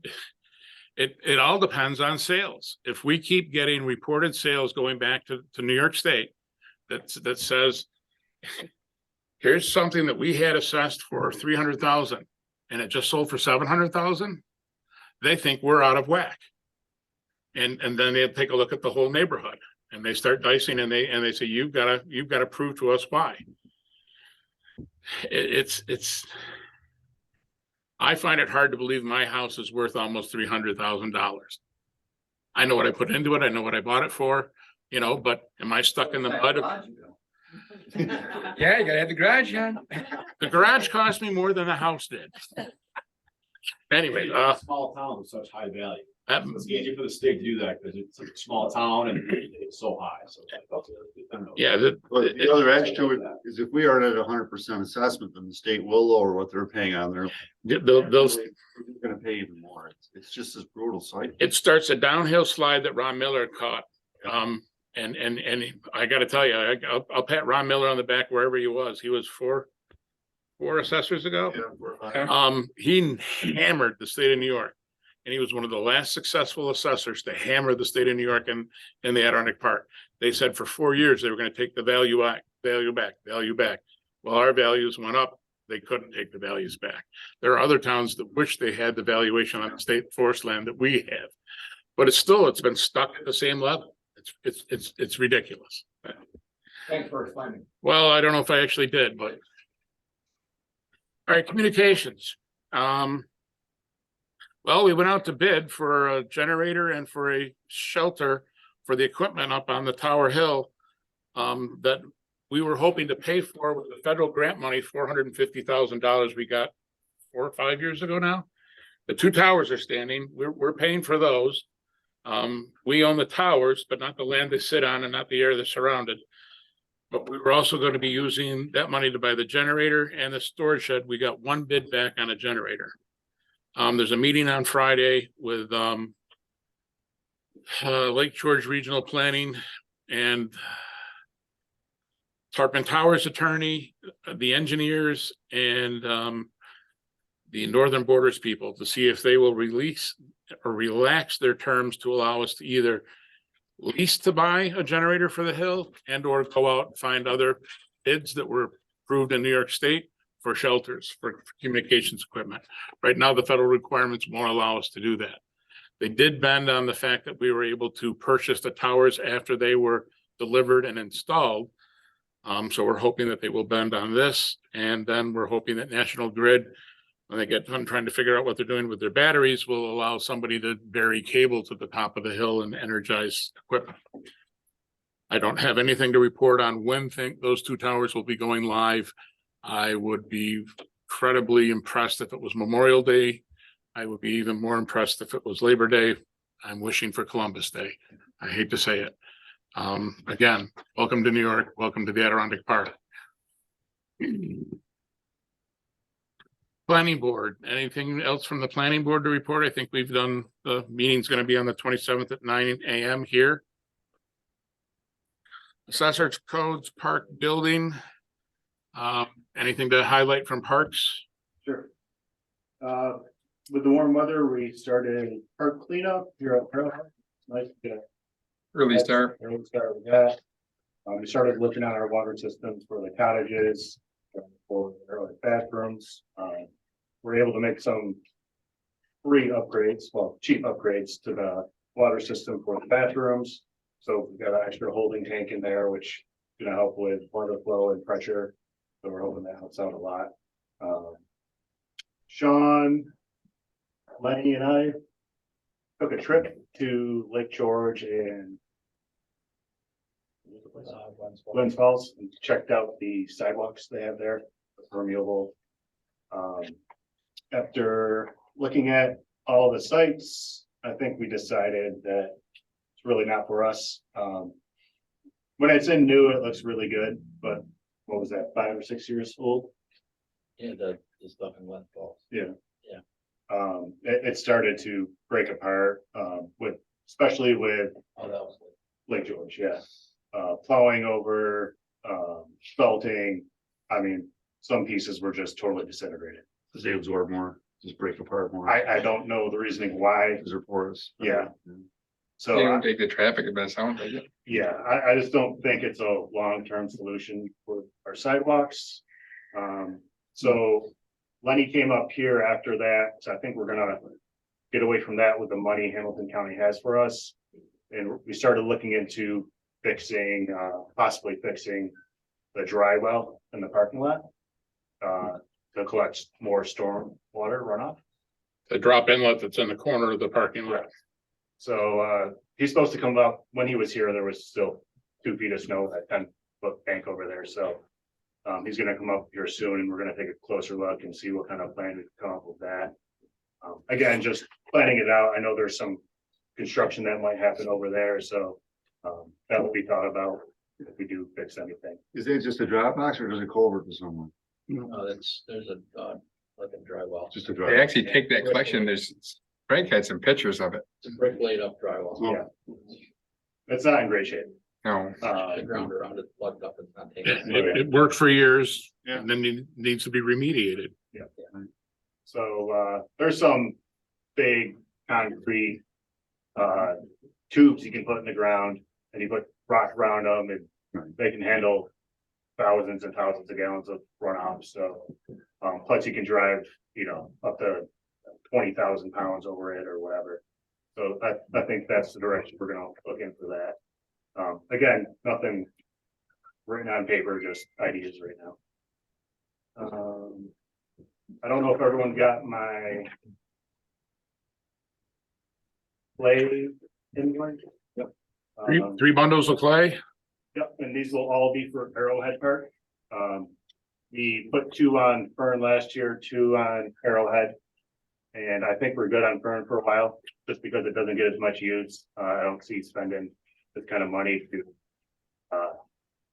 S2: it all depends on sales. If we keep getting reported sales going back to New York State that says here's something that we had assessed for 300,000 and it just sold for 700,000, they think we're out of whack. And then they take a look at the whole neighborhood and they start dicing and they say, you've got to prove to us why. I find it hard to believe my house is worth almost $300,000. I know what I put into it. I know what I bought it for, you know, but am I stuck in the mud?
S11: Yeah, you gotta have the garage on.
S2: The garage cost me more than the house did. Anyway,
S1: Small town with such high value.
S2: that-
S1: It's easy for the state to do that because it's a small town and it's so high, so. it's like, okay, I don't know.
S2: yeah,
S12: But the other edge to it is if we are at 100% assessment, then the state will lower what they're paying on their.
S2: they'll,
S12: We're gonna pay even more. It's just this brutal cycle.
S2: it starts a downhill slide that Ron Miller caught. And I gotta tell you, I'll pat Ron Miller on the back wherever he was. He was four assessors ago. He hammered the state of New York. And he was one of the last successful assessors to hammer the state of New York in the Adirondack Park. They said for 4 years, they were gonna take the value back. Well, our values went up. They couldn't take the values back. There are other towns that wish they had the valuation on the state forest land that we have. But it's been stuck at the same level. It's ridiculous.
S8: Thanks for explaining.
S2: Well, I don't know if I actually did, but. All right, communications. Well, we went out to bid for a generator and for a shelter for the equipment up on the Tower Hill. That we were hoping to pay for with the federal grant money, $450,000 we got 4 or 5 years ago now. The 2 towers are standing. We're paying for those. We own the towers, but not the land they sit on and not the area they're surrounded. But we were also going to be using that money to buy the generator and the storage shed. We got 1 bid back on a generator. There's a meeting on Friday with Lake George Regional Planning and Tarpon Towers attorney, the engineers, and the Northern Borders people to see if they will release or relax their terms to allow us to either lease to buy a generator for the hill and or go out and find other bids that were approved in New York State for shelters, for communications equipment. Right now, the federal requirements won't allow us to do that. They did bend on the fact that we were able to purchase the towers after they were delivered and installed. So we're hoping that they will bend on this. And then we're hoping that National Grid, when they get done trying to figure out what they're doing with their batteries, will allow somebody to bury cable to the top of the hill and energize equipment. I don't have anything to report on when those 2 towers will be going live. I would be incredibly impressed if it was Memorial Day. I would be even more impressed if it was Labor Day. I'm wishing for Columbus Day. I hate to say it. Again, welcome to New York. Welcome to the Adirondack Park. Planning board, anything else from the planning board to report? I think we've done, the meeting's going to be on the 27th at 9 a.m. here. Assessor's codes, park building. Anything to highlight from parks?
S13: Sure. With the warm weather, we started a park cleanup here at Trailhead. Nice to get
S11: Early start.
S13: early start with that. We started looking at our water systems for the cottages, for the bathrooms. We're able to make some free upgrades, well, cheap upgrades to the water system for the bathrooms. So we've got an extra holding tank in there, which is gonna help with water flow and pressure. So we're hoping that helps out a lot. Sean, Lenny and I took a trip to Lake George and Glens Falls and checked out the sidewalks they have there, permeable. After looking at all the sites, I think we decided that it's really not for us. When it's in new, it looks really good, but what was that, 5 or 6 years old?
S3: Yeah, the stuff in West Falls.
S13: Yeah.
S3: Yeah.
S13: It started to break apart, especially with
S3: Oh, that was.
S13: Lake George, yeah. Plowing over, felting, I mean, some pieces were just totally disintegrated.
S12: Cause they absorb more, just break apart more.
S13: I don't know the reasoning why,
S12: Cause they're porous.
S13: Yeah. so,
S11: They don't take the traffic, but it sounds like it.
S13: yeah, I just don't think it's a long-term solution for our sidewalks. So Lenny came up here after that, so I think we're gonna get away from that with the money Hamilton County has for us. And we started looking into fixing, possibly fixing the dry well in the parking lot. To collect more storm water runoff.
S2: The drop inlet that's in the corner of the parking lot.
S13: So, he's supposed to come up, when he was here, there was still 2 feet of snow, that 10-foot bank over there, so. He's gonna come up here soon and we're gonna take a closer look and see what kind of plan we can come up with that. Again, just planning it out. I know there's some construction that might happen over there, so. That will be thought about if we do fix anything.
S12: Is it just a drop box or does it culvert to someone?
S3: No, there's a, like a dry well.
S12: Just a
S11: They
S12: drop.
S11: actually take that collection, Frank had some pictures of it.
S3: It's a brick laid up dry well.
S13: Yeah. It's not in great shape.
S11: No,
S3: The ground around it plugged up, it's not taking.
S2: It worked for years
S12: Yeah.
S2: and then it needs to be remediated.
S13: So, there's some big concrete, tubes you can put in the ground and you put rock around them and they can handle thousands and thousands of gallons of runoff, so. Plus you can drive, up to 20,000 pounds over it or whatever. So I think that's the direction we're gonna look into that. Again, nothing written on paper, just ideas right now. I don't know if everyone got my play invoice. Yep.
S2: Three bundles of clay.
S13: Yep, and these will all be for Arrowhead Park. We put 2 on Fern last year, 2 on Arrowhead. And I think we're good on Fern for a while, just because it doesn't get as much use. I don't see spending this kind of money to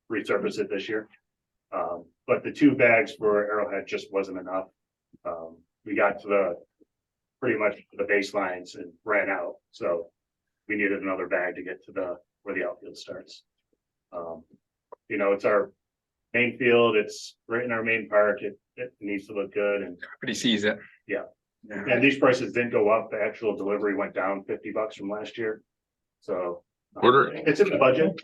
S13: resurface it this year. But the 2 bags for Arrowhead just wasn't enough. We got to pretty much the baselines and ran out, so we needed another bag to get to where the outfield starts. It's our main field, it's right in our main park, it needs to look good, and
S11: but he sees it.
S13: Yeah. And these prices didn't go up, the actual delivery went down $50 from last year. So.
S2: Order it.
S13: It's in the budget.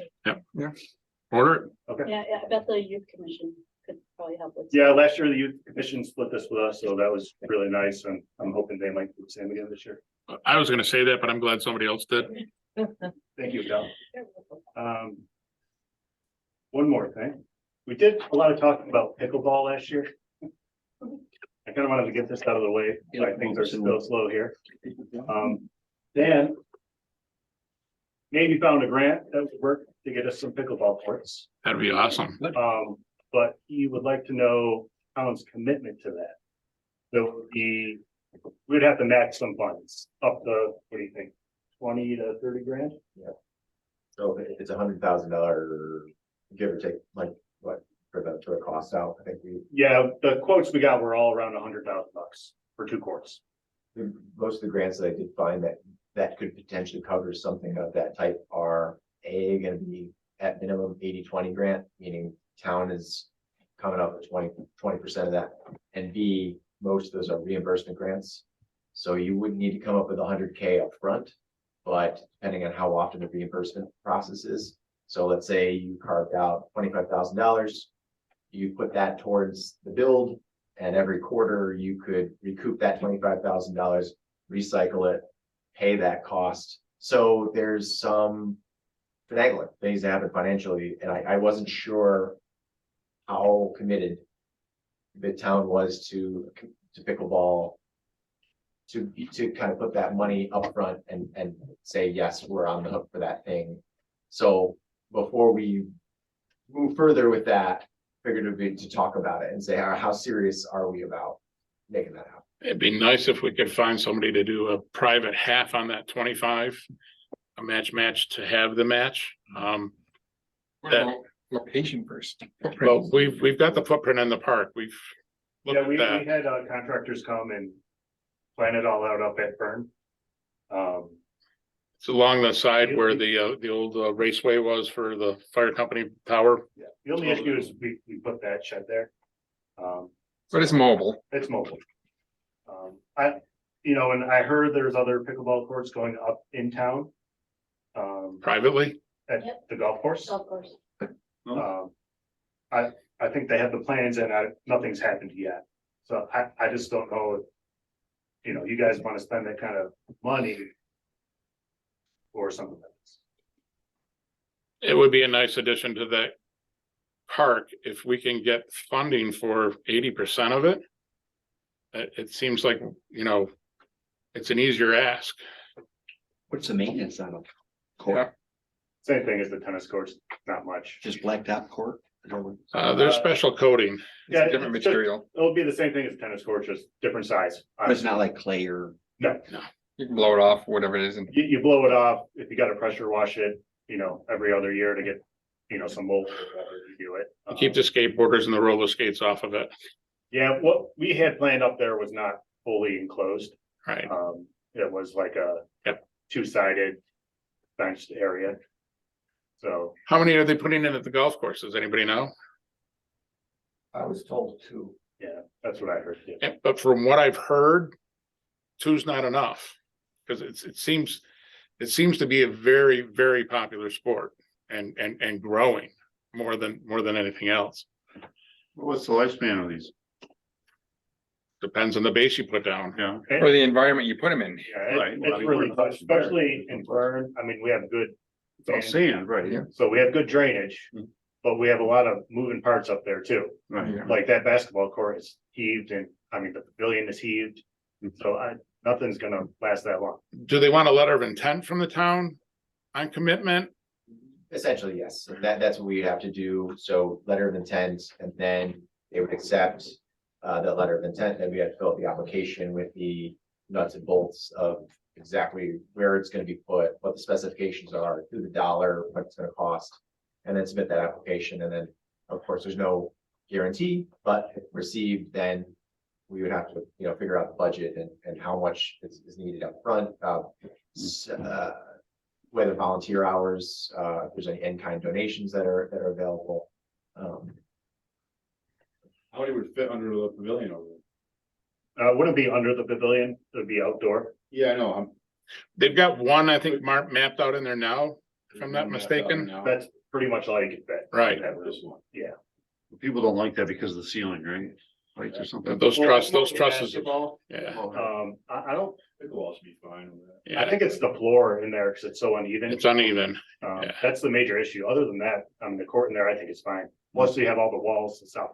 S2: Order it.
S13: Okay.
S6: Yeah, I bet the youth commission could probably help with.
S13: Yeah, last year the youth commission split this with us, so that was really nice, and I'm hoping they might do the same again this year.
S2: I was gonna say that, but I'm glad somebody else did.
S13: Thank you, Del. One more thing, we did a lot of talking about pickleball last year. I kind of wanted to get this out of the way, but things are still slow here. Dan maybe found a grant that would work to get us some pickleball courts.
S2: That'd be awesome.
S13: But he would like to know town's commitment to that. So we'd have to match some funds up to, what do you think, 20 to 30 grand?
S14: So if it's $100,000, give or take, like what, for the cost out, I think
S13: Yeah, the quotes we got were all around $100,000 for 2 courts.
S14: most of the grants that I did find that could potentially cover something of that type are gonna be at minimum 80-20 grant, meaning town is coming up with 20% of that. And B, most of those are reimbursement grants. So you wouldn't need to come up with $100K up front, but depending on how often the reimbursement process is, So let's say you carved out $25,000, you put that towards the build, and every quarter you could recoup that $25,000, recycle it, pay that cost. So there's some finagling things that happen financially, and I wasn't sure how committed the town was to pickleball, to kind of put that money up front and say, yes, we're on the hook for that thing. So before we move further with that, figured it would be to talk about it and say, how serious are we about making that happen?
S2: It'd be nice if we could find somebody to do a private half on that 25, a match to have the match.
S11: What about location first?
S2: Well, we've got the footprint in the park. We've
S13: Yeah,
S2: looked
S13: we
S2: at that.
S13: had contractors come and plan it all out up at Fern.
S2: It's along the side where the old raceway was for the fire company tower.
S13: Yeah, the only issue is we put that shed there.
S11: But it's mobile.
S13: It's mobile. And I heard there's other pickleball courts going up in town.
S2: Privately,
S13: At
S6: Yep.
S13: the golf course.
S6: Of course.
S13: I think they have the plans and nothing's happened yet. So I just don't know if, you guys want to spend that kind of money or something like this.
S2: it would be a nice addition to that park if we can get funding for 80% of it. It seems like, it's an easier ask.
S3: What's the maintenance on them?
S11: Yeah.
S3: Court,
S13: Same thing as the tennis courts, not much.
S3: just blacktop court?
S2: There's special coating.
S11: It's a different
S13: it's just-
S11: material.
S13: It'll be the same thing as tennis court, just different size.
S3: But it's not like clay or,
S13: No,
S11: You can blow it off, whatever it is, and
S13: you blow it off, if you gotta pressure wash it, every other year to get, some mold or whatever, you do it.
S2: Keep the skateboarders and the roller skates off of it.
S13: Yeah, what we had planned up there was not fully enclosed.
S2: Right.
S13: It was like a
S2: Yep.
S13: two-sided fenced area. So
S2: How many are they putting in at the golf course? Does anybody know?
S8: I was told to.
S13: yeah, that's what I heard. Yeah.
S2: Yeah, but from what I've heard, two's not enough. Cause it seems to be a very, very popular sport and growing more than anything else.
S12: What's the lifespan of these?
S2: Depends on the base you put down.
S12: Yeah.
S11: or the environment you put them in.
S13: Yeah,
S12: Right, well, I
S13: it's
S12: mean,
S13: really,
S12: we're-
S13: especially in Fern, we have good.
S12: It's all sand, right?
S11: Yeah.
S13: So we have good drainage, but we have a lot of moving parts up there too.
S12: Right.
S13: Like that basketball court is heaved and, the pavilion is heaved. So nothing's gonna last that long.
S2: Do they want a letter of intent from the town on commitment?
S14: Essentially, yes. So that's what we'd have to do. So letter of intent, and then they would accept that letter of intent, then we have to fill out the application with the nuts and bolts of exactly where it's gonna be put, what the specifications are, to the dollar, what it's gonna cost. And then submit that application, and then, of course, there's no guarantee, but if received, then we would have to, figure out the budget and how much is needed up front. Whether volunteer hours, if there's any in-kind donations that are available.
S1: How many would fit under the pavilion over there?
S13: Wouldn't be under the pavilion, it'd be outdoor.
S1: Yeah, I know, I'm.
S2: They've got one, I think, mapped out in there now, if I'm not mistaken.
S13: That's pretty much all you can fit.
S2: Right.
S13: That this one, yeah.
S12: People don't like that because of the ceiling, right? Lights or something.
S2: Those trusses,
S13: Basketball,
S2: yeah,
S13: I don't,
S1: Pickleball should be fine with that.
S13: I
S2: yeah,
S13: think it's the floor in there, cause it's so uneven.
S2: it's uneven. yeah.
S13: That's the major issue. Other than that, the court in there, I think is fine. Plus you have all the walls and stuff.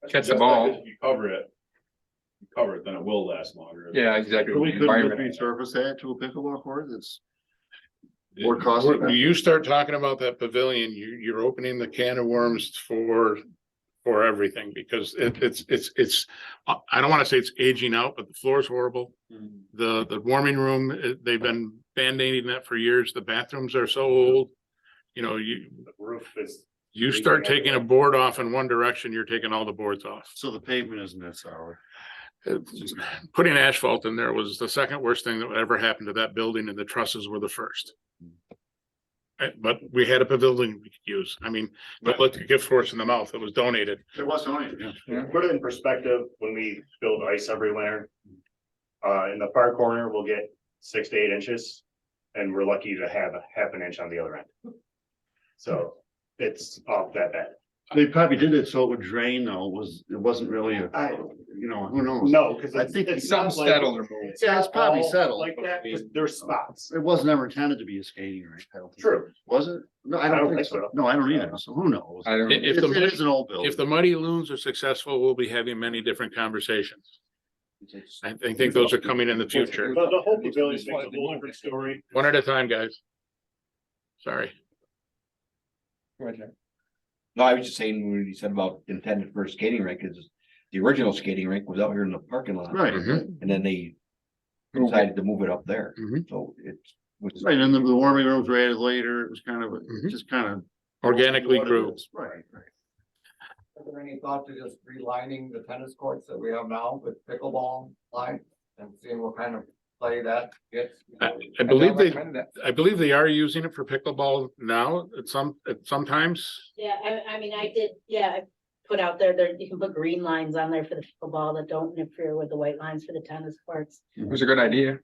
S11: Catch the
S1: That's
S11: ball.
S1: like if you cover it, then it will last longer.
S11: Yeah, exactly.
S12: But we couldn't just
S11: Environment.
S12: resurface that to a pickleball court. It's more costly.
S2: When you start talking about that pavilion, you're opening the can of worms for everything, because it's, I don't wanna say it's aging out, but the floor is horrible. The warming room, they've been band-aiding that for years. The bathrooms are so old.
S13: The roof is,
S2: You start taking a board off in one direction, you're taking all the boards off.
S12: So the pavement isn't that sour.
S2: Putting asphalt in there was the second worst thing that would ever happen to that building, and the trusses were the first. But we had a pavilion we could use. Don't let the gift horse in the mouth. It was donated.
S12: It was only, yeah.
S13: put it in perspective, when we build ice every winter. In the far corner, we'll get 6 to 8 inches. And we're lucky to have a half an inch on the other end. So it's off that bad.
S12: They probably did it so it would drain though, it wasn't really,
S13: I,
S12: who knows?
S13: no, because
S12: I think
S13: it's
S11: Some
S13: not like.
S11: settled or moved.
S13: It's
S12: Yeah,
S13: not
S12: it's probably
S13: all
S12: settled.
S13: like that, but there's spots.
S12: It wasn't ever intended to be a skating rink. I don't think.
S13: True.
S12: Was it? No, I
S13: I
S12: don't think so. No, I don't either. So who knows?
S11: I don't.
S2: If
S12: It
S2: the,
S12: is an old building.
S2: if the Muddy Loons are successful, we'll be having many different conversations. I think those are coming in the future.
S13: But the whole pavilion thing's a whole different story.
S2: One at a time, guys. Sorry.
S15: No, I was just saying, when you said about intended for a skating rink, is the original skating rink was out here in the parking lot.
S12: Right,
S2: Mhm.
S15: And then they decided to move it up there,
S2: Mhm.
S15: so it's.
S12: right. And then the warming rooms were added later. It was kind of,
S2: Mhm.
S12: just kind of.
S2: Organically grew.
S12: Right, right.
S8: Is there any thought to just relining the tennis courts that we have now with pickleball line and seeing what kind of play that gets?
S2: I believe they,
S11: recommend that.
S2: I believe they are using it for pickleball now at sometimes.
S6: Yeah, I mean, I did, yeah, I put out there, you can put green lines on there for the pickleball that don't interfere with the white lines for the tennis courts.
S11: It was a good idea.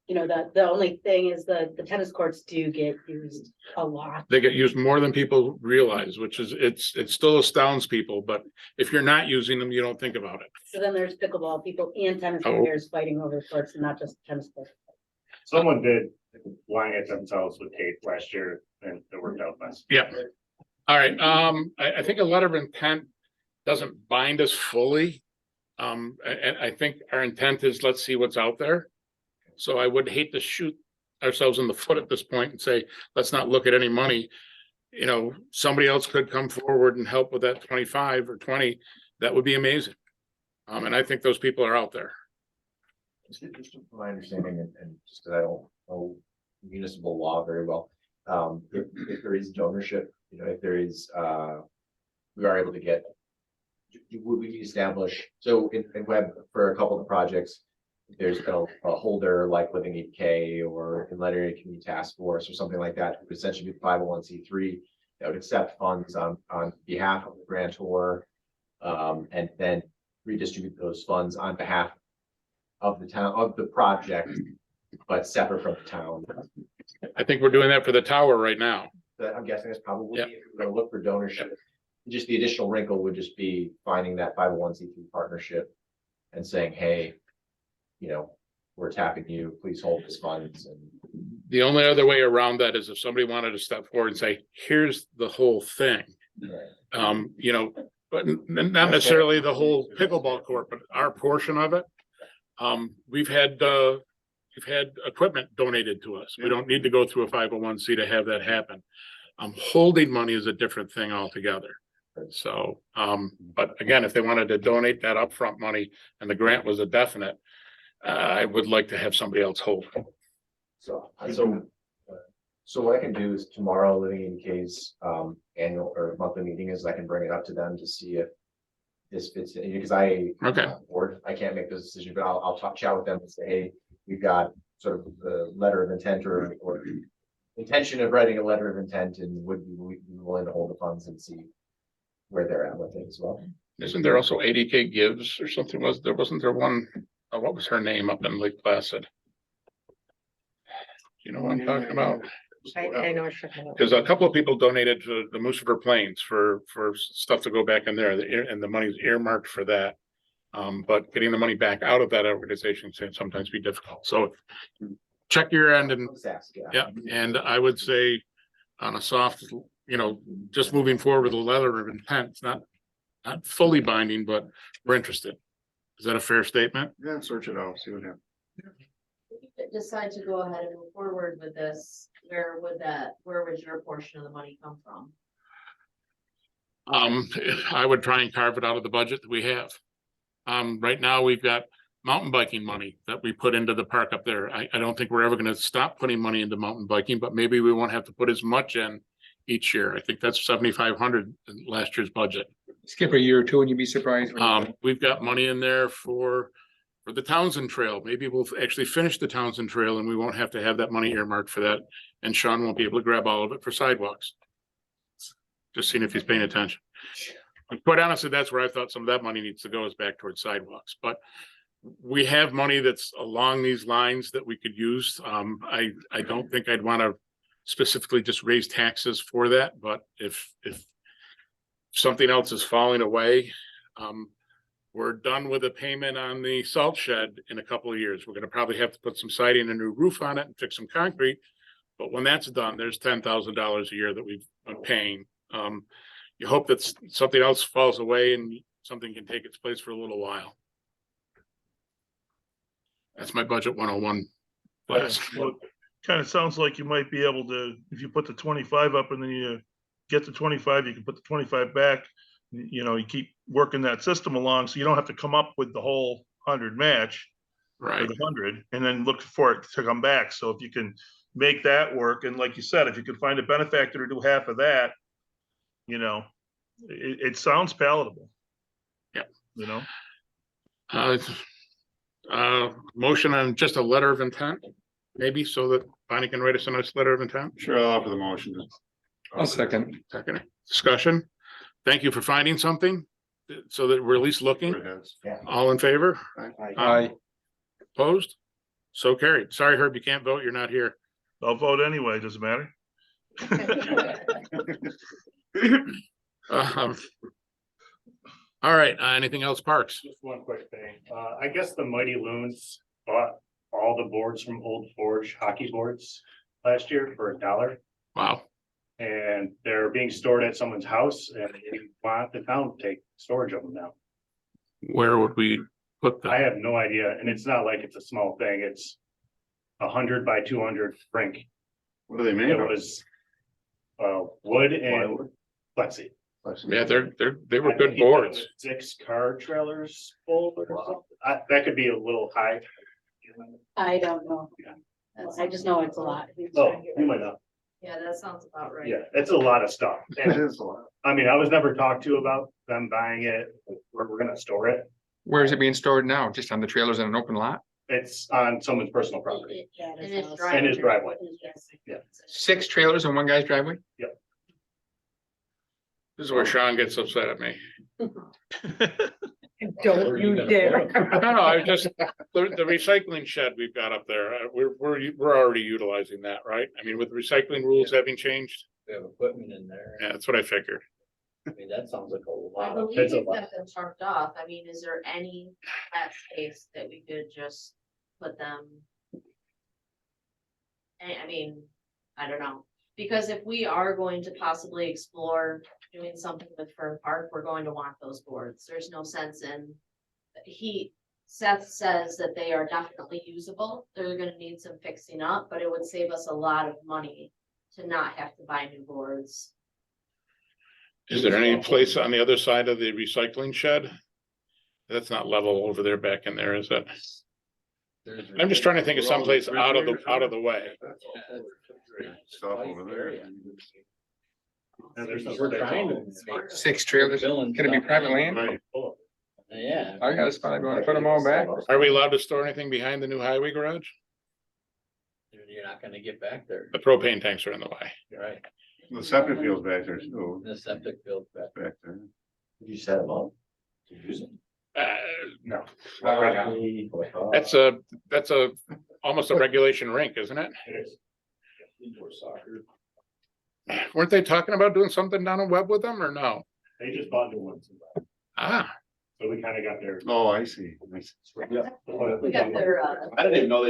S6: You know, the only thing is the tennis courts do get used a lot.
S2: They get used more than people realize, which is, it still astounds people, but if you're not using them, you don't think about it.
S6: So then there's pickleball people and tennis
S2: Oh.
S6: players fighting over the courts and not just tennis players.
S13: Someone did line it themselves with tape last year and it worked out best.
S2: Yeah. All right, I think a letter of intent doesn't bind us fully. And I think our intent is, let's see what's out there. So I would hate to shoot ourselves in the foot at this point and say, let's not look at any money. You know, somebody else could come forward and help with that 25 or 20. That would be amazing. And I think those people are out there.
S14: Just from my understanding, and just because I don't know municipal law very well, if there is donorship, you know, if there is, we are able to get, would we establish, so in web, for a couple of the projects, there's been a holder like Living 8K or Inlet Area Community Task Force or something like that, who could essentially be 501c3 that would accept funds on behalf of the grantor, and then redistribute those funds on behalf of the town, of the project, but separate from the town.
S2: I think we're doing that for the tower right now.
S14: That I'm guessing is probably,
S2: Yep.
S14: if we're gonna look for donorship. Just the additional wrinkle would just be finding that 501c3 partnership and saying, hey, you know, we're tapping you, please hold this funds. And
S2: The only other way around that is if somebody wanted to step forward and say, here's the whole thing. You know, but not necessarily the whole pickleball court, but our portion of it. We've had equipment donated to us. We don't need to go through a 501c to have that happen. Holding money is a different thing altogether. So, but again, if they wanted to donate that upfront money and the grant was a definite, I would like to have somebody else hold.
S14: so what I can do is tomorrow, Living in K's annual or monthly meeting is I can bring it up to them to see if this fits in, because
S2: Okay.
S14: Board, I can't make those decisions, but I'll chat with them and say, hey, we've got sort of the letter of intent or intention of writing a letter of intent, and would we be willing to hold the funds and see where they're at with it as well.
S2: Isn't there also 80K gives or something? Wasn't there one, what was her name up in Lake Placid? You know what I'm talking about?
S9: I know. What you're talking about.
S2: Because a couple of people donated to the Moose River Plains for stuff to go back in there, and the money's earmarked for that. But getting the money back out of that organization can sometimes be difficult. So check your end and, yeah, and I would say on a soft, you know, just moving forward with a letter of intent, it's not fully binding, but we're interested. Is that a fair statement?
S12: Yeah, search it out, see what happens.
S7: Decide to go ahead and move forward with this, where would your portion of the money come from?
S2: I would try and carve it out of the budget that we have. Right now, we've got mountain biking money that we put into the park up there. I don't think we're ever gonna stop putting money into mountain biking, but maybe we won't have to put as much in each year. I think that's 7,500 in last year's budget.
S11: Skip a year or two and you'd be surprised.
S2: We've got money in there for the Townsend Trail. Maybe we'll actually finish the Townsend Trail and we won't have to have that money earmarked for that. And Sean won't be able to grab all of it for sidewalks. Just seeing if he's paying attention. But quite honestly, that's where I thought some of that money needs to go, is back towards sidewalks. But we have money that's along these lines that we could use. I don't think I'd want to specifically just raise taxes for that, but if something else is falling away, we're done with a payment on the salt shed in a couple of years. We're gonna probably have to put some siding and a new roof on it and fix some concrete. But when that's done, there's $10,000 a year that we've been paying. You hope that something else falls away and something can take its place for a little while. That's my budget 101. class.
S4: Kind of sounds like you might be able to, if you put the 25 up and then you get the 25, you can put the 25 back. You know, you keep working that system along, so you don't have to come up with the whole 100 match. Or
S2: Right.
S4: the 100, and then look for it to come back. So if you can make that work, and like you said, if you can find a benefactor to do half of that, you know, it sounds palatable.
S2: Yeah.
S4: You know,
S2: Motion on just a letter of intent, maybe, so that Bonnie can write us a nice letter of intent.
S12: Sure, I'll offer the motion.
S11: I'll second.
S2: Second discussion. Thank you for finding something so that we're at least looking. All in favor?
S11: Aye.
S2: Opposed? So carried. Sorry, Herb, you can't vote. You're not here.
S4: I'll vote anyway, doesn't matter.
S2: All right, anything else, Parks?
S13: Just one quick thing. I guess the Mighty Loons bought all the boards from Old Forge hockey boards last year for $1.
S2: Wow.
S13: And they're being stored at someone's house and they want the town to take storage of them now.
S2: Where would we put
S13: I
S2: that?
S13: have no idea. And it's not like it's a small thing. It's 100 by 200 rink.
S12: What are they made
S13: It
S12: of?
S13: was wood and plexi.
S2: Yeah, they were
S13: I
S2: good
S13: think he put it
S2: boards.
S13: with 6 car trailers full or something. That could be a little high.
S6: I don't know. I just know it's a lot.
S13: Oh, you might not.
S7: Yeah, that sounds about right.
S13: Yeah, it's a lot of stuff.
S12: It
S13: And
S12: is a lot.
S13: I mean, I was never talked to about them buying it, where we're gonna store it.
S11: Where is it being stored now? Just on the trailers in an open lot?
S13: It's on someone's personal property.
S7: In his
S13: In his driveway. Yeah.
S11: 6 trailers in one guy's driveway?
S2: This is where Sean gets upset at me.
S9: Don't you dare.
S2: No, I just, the recycling shed we've got up there, we're already utilizing that, right? I mean, with the recycling rules having changed,
S3: We have equipment in there.
S2: yeah, that's what I figured.
S3: I mean, that sounds like a
S7: I
S3: lot.
S7: believe
S13: It's a
S7: you've
S13: lot.
S7: got them tarped off. I mean, is there any flat space that we could just put them? I mean, I don't know, because if we are going to possibly explore doing something with Fern Park, we're going to want those boards. There's no sense in. Seth says that they are definitely usable. They're gonna need some fixing up, but it would save us a lot of money to not have to buy new boards.
S2: Is there any place on the other side of the recycling shed? That's not level over there back in there, is it? I'm just trying to think of someplace out of the way.
S12: Stuff over there.
S13: And there's
S3: We're trying to make
S11: 6 trailers.
S3: Billings
S11: Gonna be
S3: stuff.
S11: private land?
S12: Right.
S3: Yeah.
S11: I got a spot. I'm gonna put them all back.
S2: Are we allowed to store anything behind the new highway garage?
S3: You're not gonna get back there,
S2: The propane tanks are in the way.
S3: right?
S12: The septic field's back there too,
S3: The septic field back.
S12: back there.
S14: Did you set them up?
S2: No,
S14: Wow.
S2: that's almost a regulation rink, isn't it?
S13: It is.
S2: Weren't they talking about doing something down in Webb with them or no?
S13: They just bought new ones.
S2: Ah,
S13: So we kind of got their.
S12: Oh, I see. I see.
S7: We got their,
S1: I didn't even know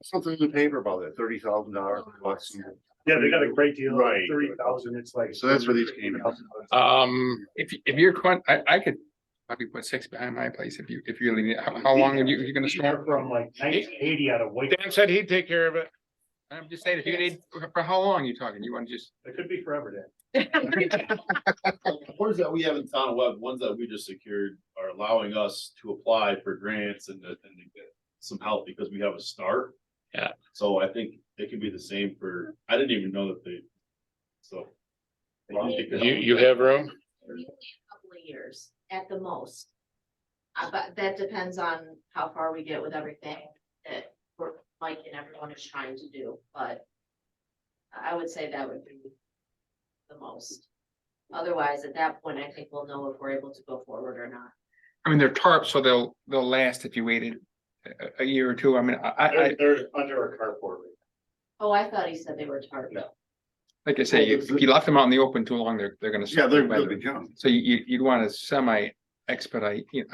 S12: Something in the paper about that, $30,000 plus.
S13: Yeah, they got a great deal.
S12: Right.
S13: 30,000, it's like.
S12: So that's where these came in.
S11: If you're I could probably put 6 behind my place if you really need, how long are you gonna store?
S13: From like 1980 out of White.
S2: Dan said he'd take care of it.
S11: I'm just saying, if you need, for how long are you talking? You want to just?
S13: It could be forever, Dan.
S1: Boards that we have in town of Webb, ones that we just secured are allowing us to apply for grants and to get some help because we have a start.
S2: Yeah.
S1: So I think it could be the same for, I didn't even know that so.
S2: You have room?
S7: we need a couple of years at the most. But that depends on how far we get with everything that Mike and everyone is trying to do, but I would say that would be the most. Otherwise, at that point, I think we'll know if we're able to go forward or not.
S11: I mean, they're tarps, so they'll last if you waited a year or two. I mean,
S13: They're under a carport.
S7: Oh, I thought he said they were target.
S11: Like I say, if you left them out in the open too long, they're gonna.
S12: Yeah, they'll be junk.
S11: So you'd want to semi expedite,
S2: We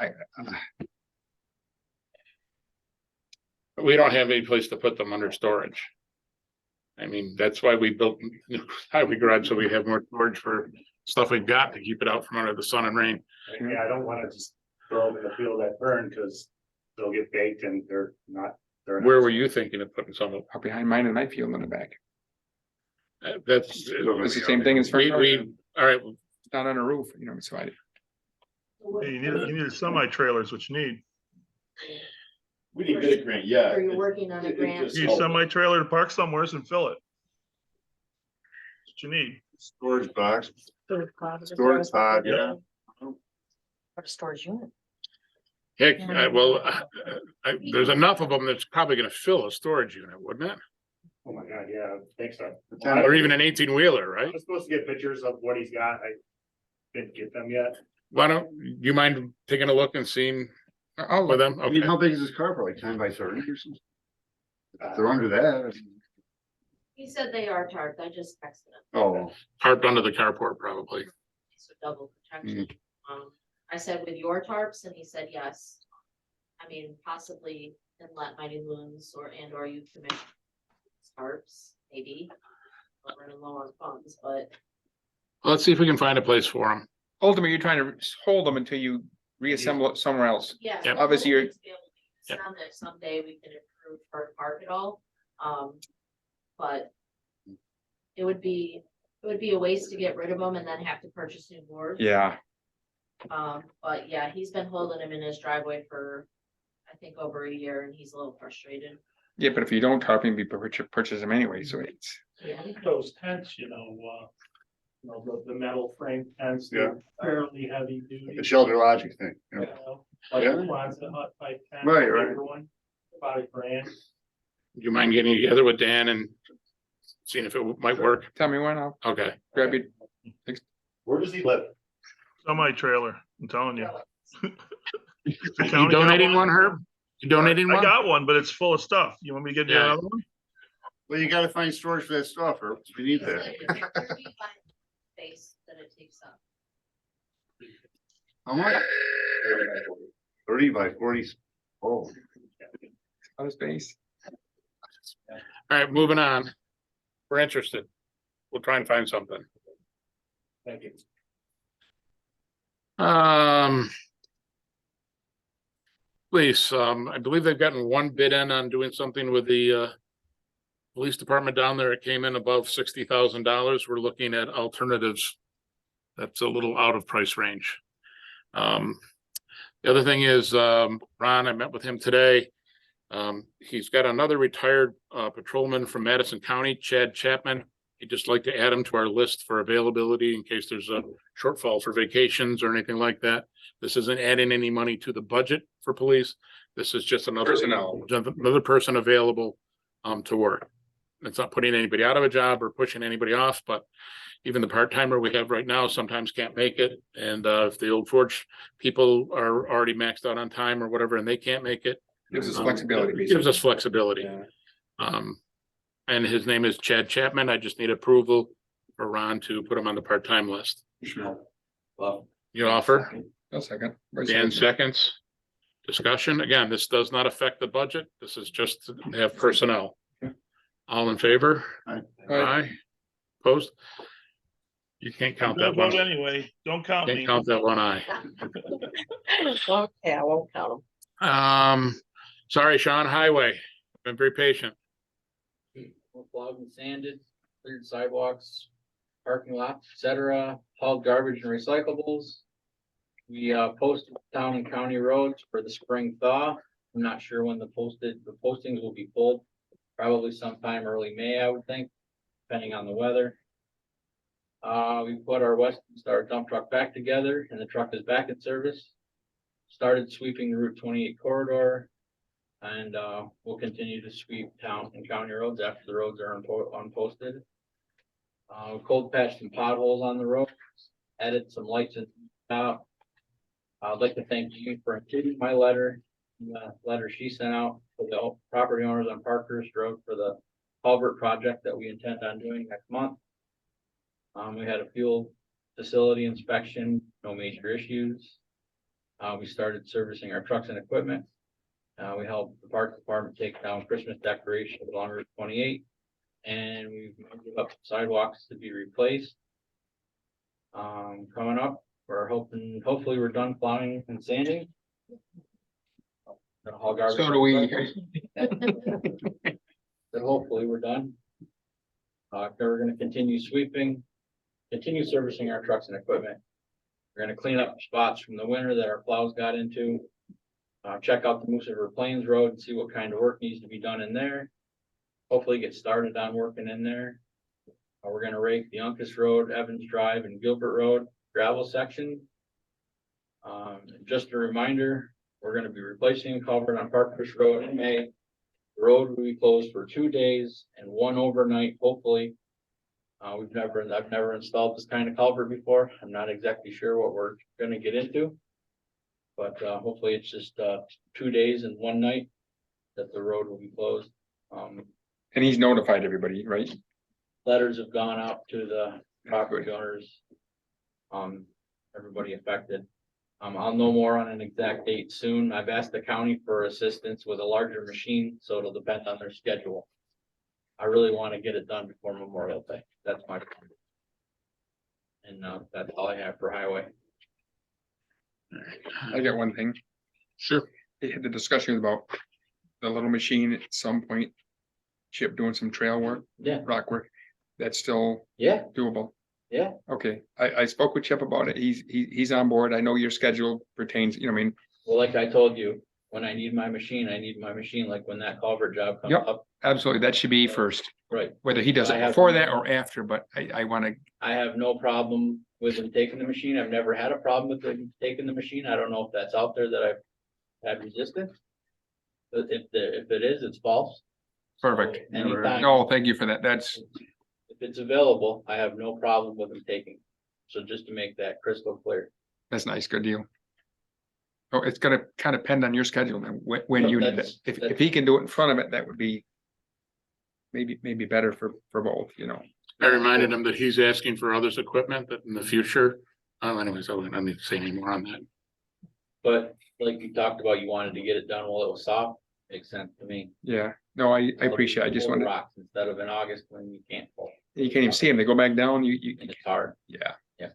S2: don't have any place to put them under storage. I mean, that's why we built the highway garage, so we have more storage for stuff we've got to keep it out from under the sun and rain.
S13: Yeah, I don't wanna just throw them in the field that burn, cause they'll get baked and they're not.
S2: Where were you thinking of putting some of?
S11: out behind mine in my field in the back.
S2: That's,
S11: It's the same thing as front yard.
S2: all right,
S11: It's not on a roof, so
S4: You need a semi trailer is what you need.
S1: We didn't get a grant yet.
S7: Are you working on a
S1: It
S7: grant?
S1: just-
S4: You need a semi trailer to park somewhere and fill it. That's what you need.
S12: Storage box,
S9: Storage pod.
S12: storage pod, yeah.
S9: Or a storage unit.
S2: heck, there's enough of them that's probably gonna fill a storage unit, wouldn't it?
S13: Oh my god, yeah, I think so.
S2: Or even an 18-wheeler,
S13: I
S2: right?
S13: was supposed to get pictures of what he's got, I didn't get them yet.
S2: Why don't, you mind taking a look and seeing
S11: I'll
S2: with
S11: look.
S2: them?
S12: I mean,
S2: Okay.
S12: how big is this car? Probably 10 by 30 or something. If they're under that,
S7: He said they are tarped. I just texted him.
S12: oh,
S2: Parked under the carport, probably.
S7: So double protection. I said with your tarps and he said yes. I mean, possibly Inlet Mighty Loons or youth commission tarps, maybe. We're running low on funds, but
S2: Let's see if we can find a place for them.
S11: Ultimately, you're trying to hold them until you reassemble it somewhere else.
S7: yes.
S2: Yep.
S11: Obviously, you're-
S7: That someday we can improve for park it all. But it would be a waste to get rid of them and then have to purchase new boards.
S11: Yeah,
S7: But yeah, he's been holding him in his driveway for, I think, over a year and he's a little frustrated.
S11: yeah, but if you don't tarp him, you purchase them anyway, so it's.
S5: I think those tents, the metal frame tents,
S12: Yeah.
S5: they're fairly heavy duty.
S12: the shelter logic thing. you know.
S5: You know, Like
S12: Yeah.
S5: the Quonset hut type tent.
S12: Right,
S5: the
S12: right.
S5: bigger one, About $1,000.
S2: Do you mind getting together with Dan and seeing if it might work?
S11: Tell me when, I'll
S2: Okay.
S11: grab you.
S13: Where does he live?
S4: Semi trailer, I'm telling you. The
S2: You
S4: county got
S2: donating one, Herb? You donating
S4: I
S2: one?
S4: got one, but it's full of stuff. You want me to get you
S2: Yeah.
S4: another one?
S12: Well, you gotta find storage for that stuff, or we need that.
S7: Space that it takes up.
S12: How much? 30 by 40. Oh,
S11: Out of space.
S2: All right, moving on. We're interested. We'll try and find something.
S13: Thank you.
S2: Police, I believe they've gotten one bid in on doing something with the police department down there. It came in above $60,000. We're looking at alternatives. That's a little out of price range. The other thing is, Ron, I met with him today. He's got another retired patrolman from Madison County, Chad Chapman. He'd just like to add him to our list for availability in case there's a shortfall for vacations or anything like that. This isn't adding any money to the budget for police. This is just another person available to work. It's not putting anybody out of a job or pushing anybody off, but even the part-timer we have right now sometimes can't make it. And if the Old Forge people are already maxed out on time or whatever, and they can't make it.
S11: Gives us flexibility.
S2: It gives us flexibility. And his name is Chad Chapman. I just need approval for Ron to put him on the part-time list.
S3: Well,
S2: You offer?
S11: A second.
S2: Dan seconds. Discussion. Again, this does not affect the budget. This is just to have personnel. All in favor?
S12: Aye.
S2: Aye. Opposed? You can't count
S4: Gonna
S2: that one.
S4: vote anyway. Don't count
S2: Can't
S4: me.
S2: count that one eye.
S9: Okay, I won't count them.
S2: Sorry, Sean, Highway. Been very patient.
S3: we're plowed and sanded, cleared sidewalks, parking lots, et cetera, hauled garbage and recyclables. We posted town and county roads for the spring thaw. I'm not sure when the postings will be pulled. Probably sometime early May, I would think, depending on the weather. We put our Western Star dump truck back together and the truck is back in service. Started sweeping the Route 28 corridor. And we'll continue to sweep town and county roads after the roads are unposted. Cold patched some potholes on the roads, added some lights in top. I'd like to thank you for including my letter, the letter she sent out for the property owners on Parkhurst Road for the culvert project that we intend on doing next month. We had a fuel facility inspection, no major issues. We started servicing our trucks and equipment. We helped the park department take down Christmas decorations along Route 28. And we've moved up sidewalks to be replaced. Coming up, we're hopefully we're done plowing and sanding. Gonna haul garbage.
S11: So do we.
S3: Then hopefully we're done. We're gonna continue sweeping, continue servicing our trucks and equipment. We're gonna clean up spots from the winter that our plows got into. Check out the Moose River Plains Road and see what kind of work needs to be done in there. Hopefully get started on working in there. We're gonna rake the Uncas Road, Evans Drive and Gilbert Road gravel section. Just a reminder, we're gonna be replacing a culvert on Parkfish Road in May. The road will be closed for 2 days and 1 overnight, hopefully. I've never installed this kind of culvert before. I'm not exactly sure what we're gonna get into. But hopefully it's just 2 days and 1 night that the road will be closed.
S11: And he's notified everybody, right?
S3: Letters have gone out to the property owners. Everybody affected. I'll know more on an exact date soon. I've asked the county for assistance with a larger machine, so it'll depend on their schedule. I really want to get it done before Memorial Day. That's my plan. And that's all I have for highway.
S11: I got one thing.
S2: Sure.
S11: They had the discussion about the little machine at some point. Chip doing some trail work,
S3: Yeah,
S11: rock work. That's still
S3: yeah,
S11: doable.
S3: yeah.
S11: Okay, I spoke with Chip about it. He's on board. I know your schedule pertains, I mean,
S3: Well, like I told you, when I need my machine, I need my machine, like when that culvert job comes
S11: Yep.
S3: up.
S11: absolutely, that should be first,
S3: Right.
S11: whether he does
S3: I
S11: it
S3: have-
S11: before that or after, but I wanna,
S3: I have no problem with them taking the machine. I've never had a problem with them taking the machine. I don't know if that's out there that I've had resistance. But if it is, it's false.
S11: perfect.
S3: Anytime.
S11: No, thank you for that. That's,
S3: If it's available, I have no problem with them taking. So just to make that crystal clear.
S11: that's nice, good deal. Oh, it's gonna kind of depend on your schedule then, when
S3: No,
S11: you need it.
S3: that's-
S11: If he can do it in front of it, that would be maybe better for both,
S2: I reminded him that he's asking for others' equipment that in the future. Anyways, I don't need to say any more on that.
S3: But like you talked about, you wanted to get it done while it was soft. Makes sense to me.
S11: Yeah, no, I appreciate it. I just
S3: Pull the
S11: wanted,
S3: rocks instead of in August when you can't pull.
S11: you can't even see them. They go back down, you,
S3: And it's hard.
S11: yeah.
S3: Yeah.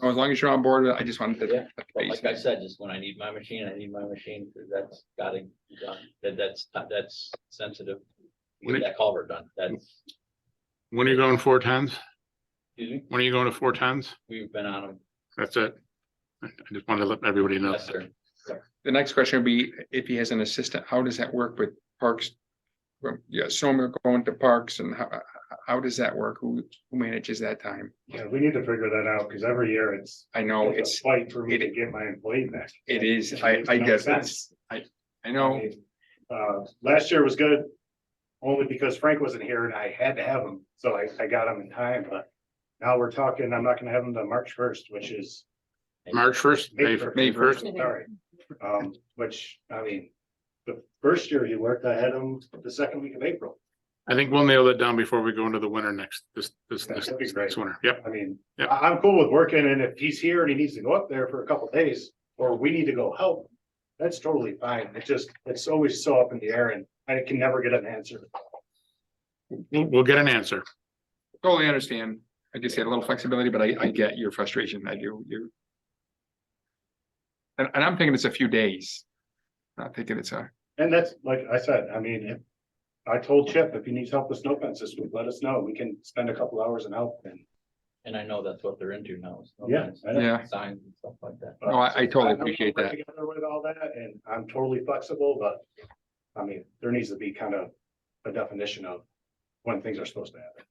S11: No, as long as you're on board, I just wanted to.
S3: Yeah,
S11: touch
S3: But
S11: base.
S3: like I said, just when I need my machine, I need my machine, because that's gotta be done, that's sensitive.
S2: When
S3: Get
S2: it-
S3: that culvert done, that's,
S2: When are you going 410s?
S3: excuse me,
S2: When are you going to 410s?
S3: we've been on them.
S2: That's it. I just wanted to let everybody know.
S3: Yes, sir.
S11: The next question would be, if he has an assistant, how does that work with parks? Well, yeah, so going to parks and how does that work? Who manages that time?
S13: Yeah, we need to figure that out, because every year it's
S11: I know
S13: a
S11: it's,
S13: fight for me to get my employee back.
S11: it is,
S13: It
S11: I
S13: makes no
S11: guess,
S13: sense.
S11: I know,
S13: Last year was good, only because Frank wasn't here and I had to have him, so I got him in time, but now we're talking, I'm not gonna have him to March 1st, which is
S2: March 1st, May 1st.
S13: Sorry, which, I mean, the first year he worked, I had him the second week of April.
S2: I think we'll nail that down before we go into the winter this
S13: That'd be great.
S2: next winter. Yep.
S13: I mean,
S2: Yep.
S13: I'm cool with working, and if he's here and he needs to go up there for a couple days, or we need to go help, that's totally fine. It's always so up in the air and I can never get an answer.
S2: We'll get an answer.
S11: totally understand. I just had a little flexibility, but I get your frustration. I do, and I'm thinking it's a few days. Not thinking it's a,
S13: And that's, like I said, I mean, if I told Chip, if he needs help with snow fence this week, let us know. We can spend a couple hours and help
S3: And I know that's what they're into now. is no
S13: Yeah,
S3: fence,
S13: I know.
S11: Yeah.
S3: Signs and stuff like that.
S11: no, I totally
S13: I'm
S11: appreciate
S13: put
S11: that.
S13: Together with all that, and I'm totally flexible, but I mean, there needs to be kind of a definition of when things are supposed to happen.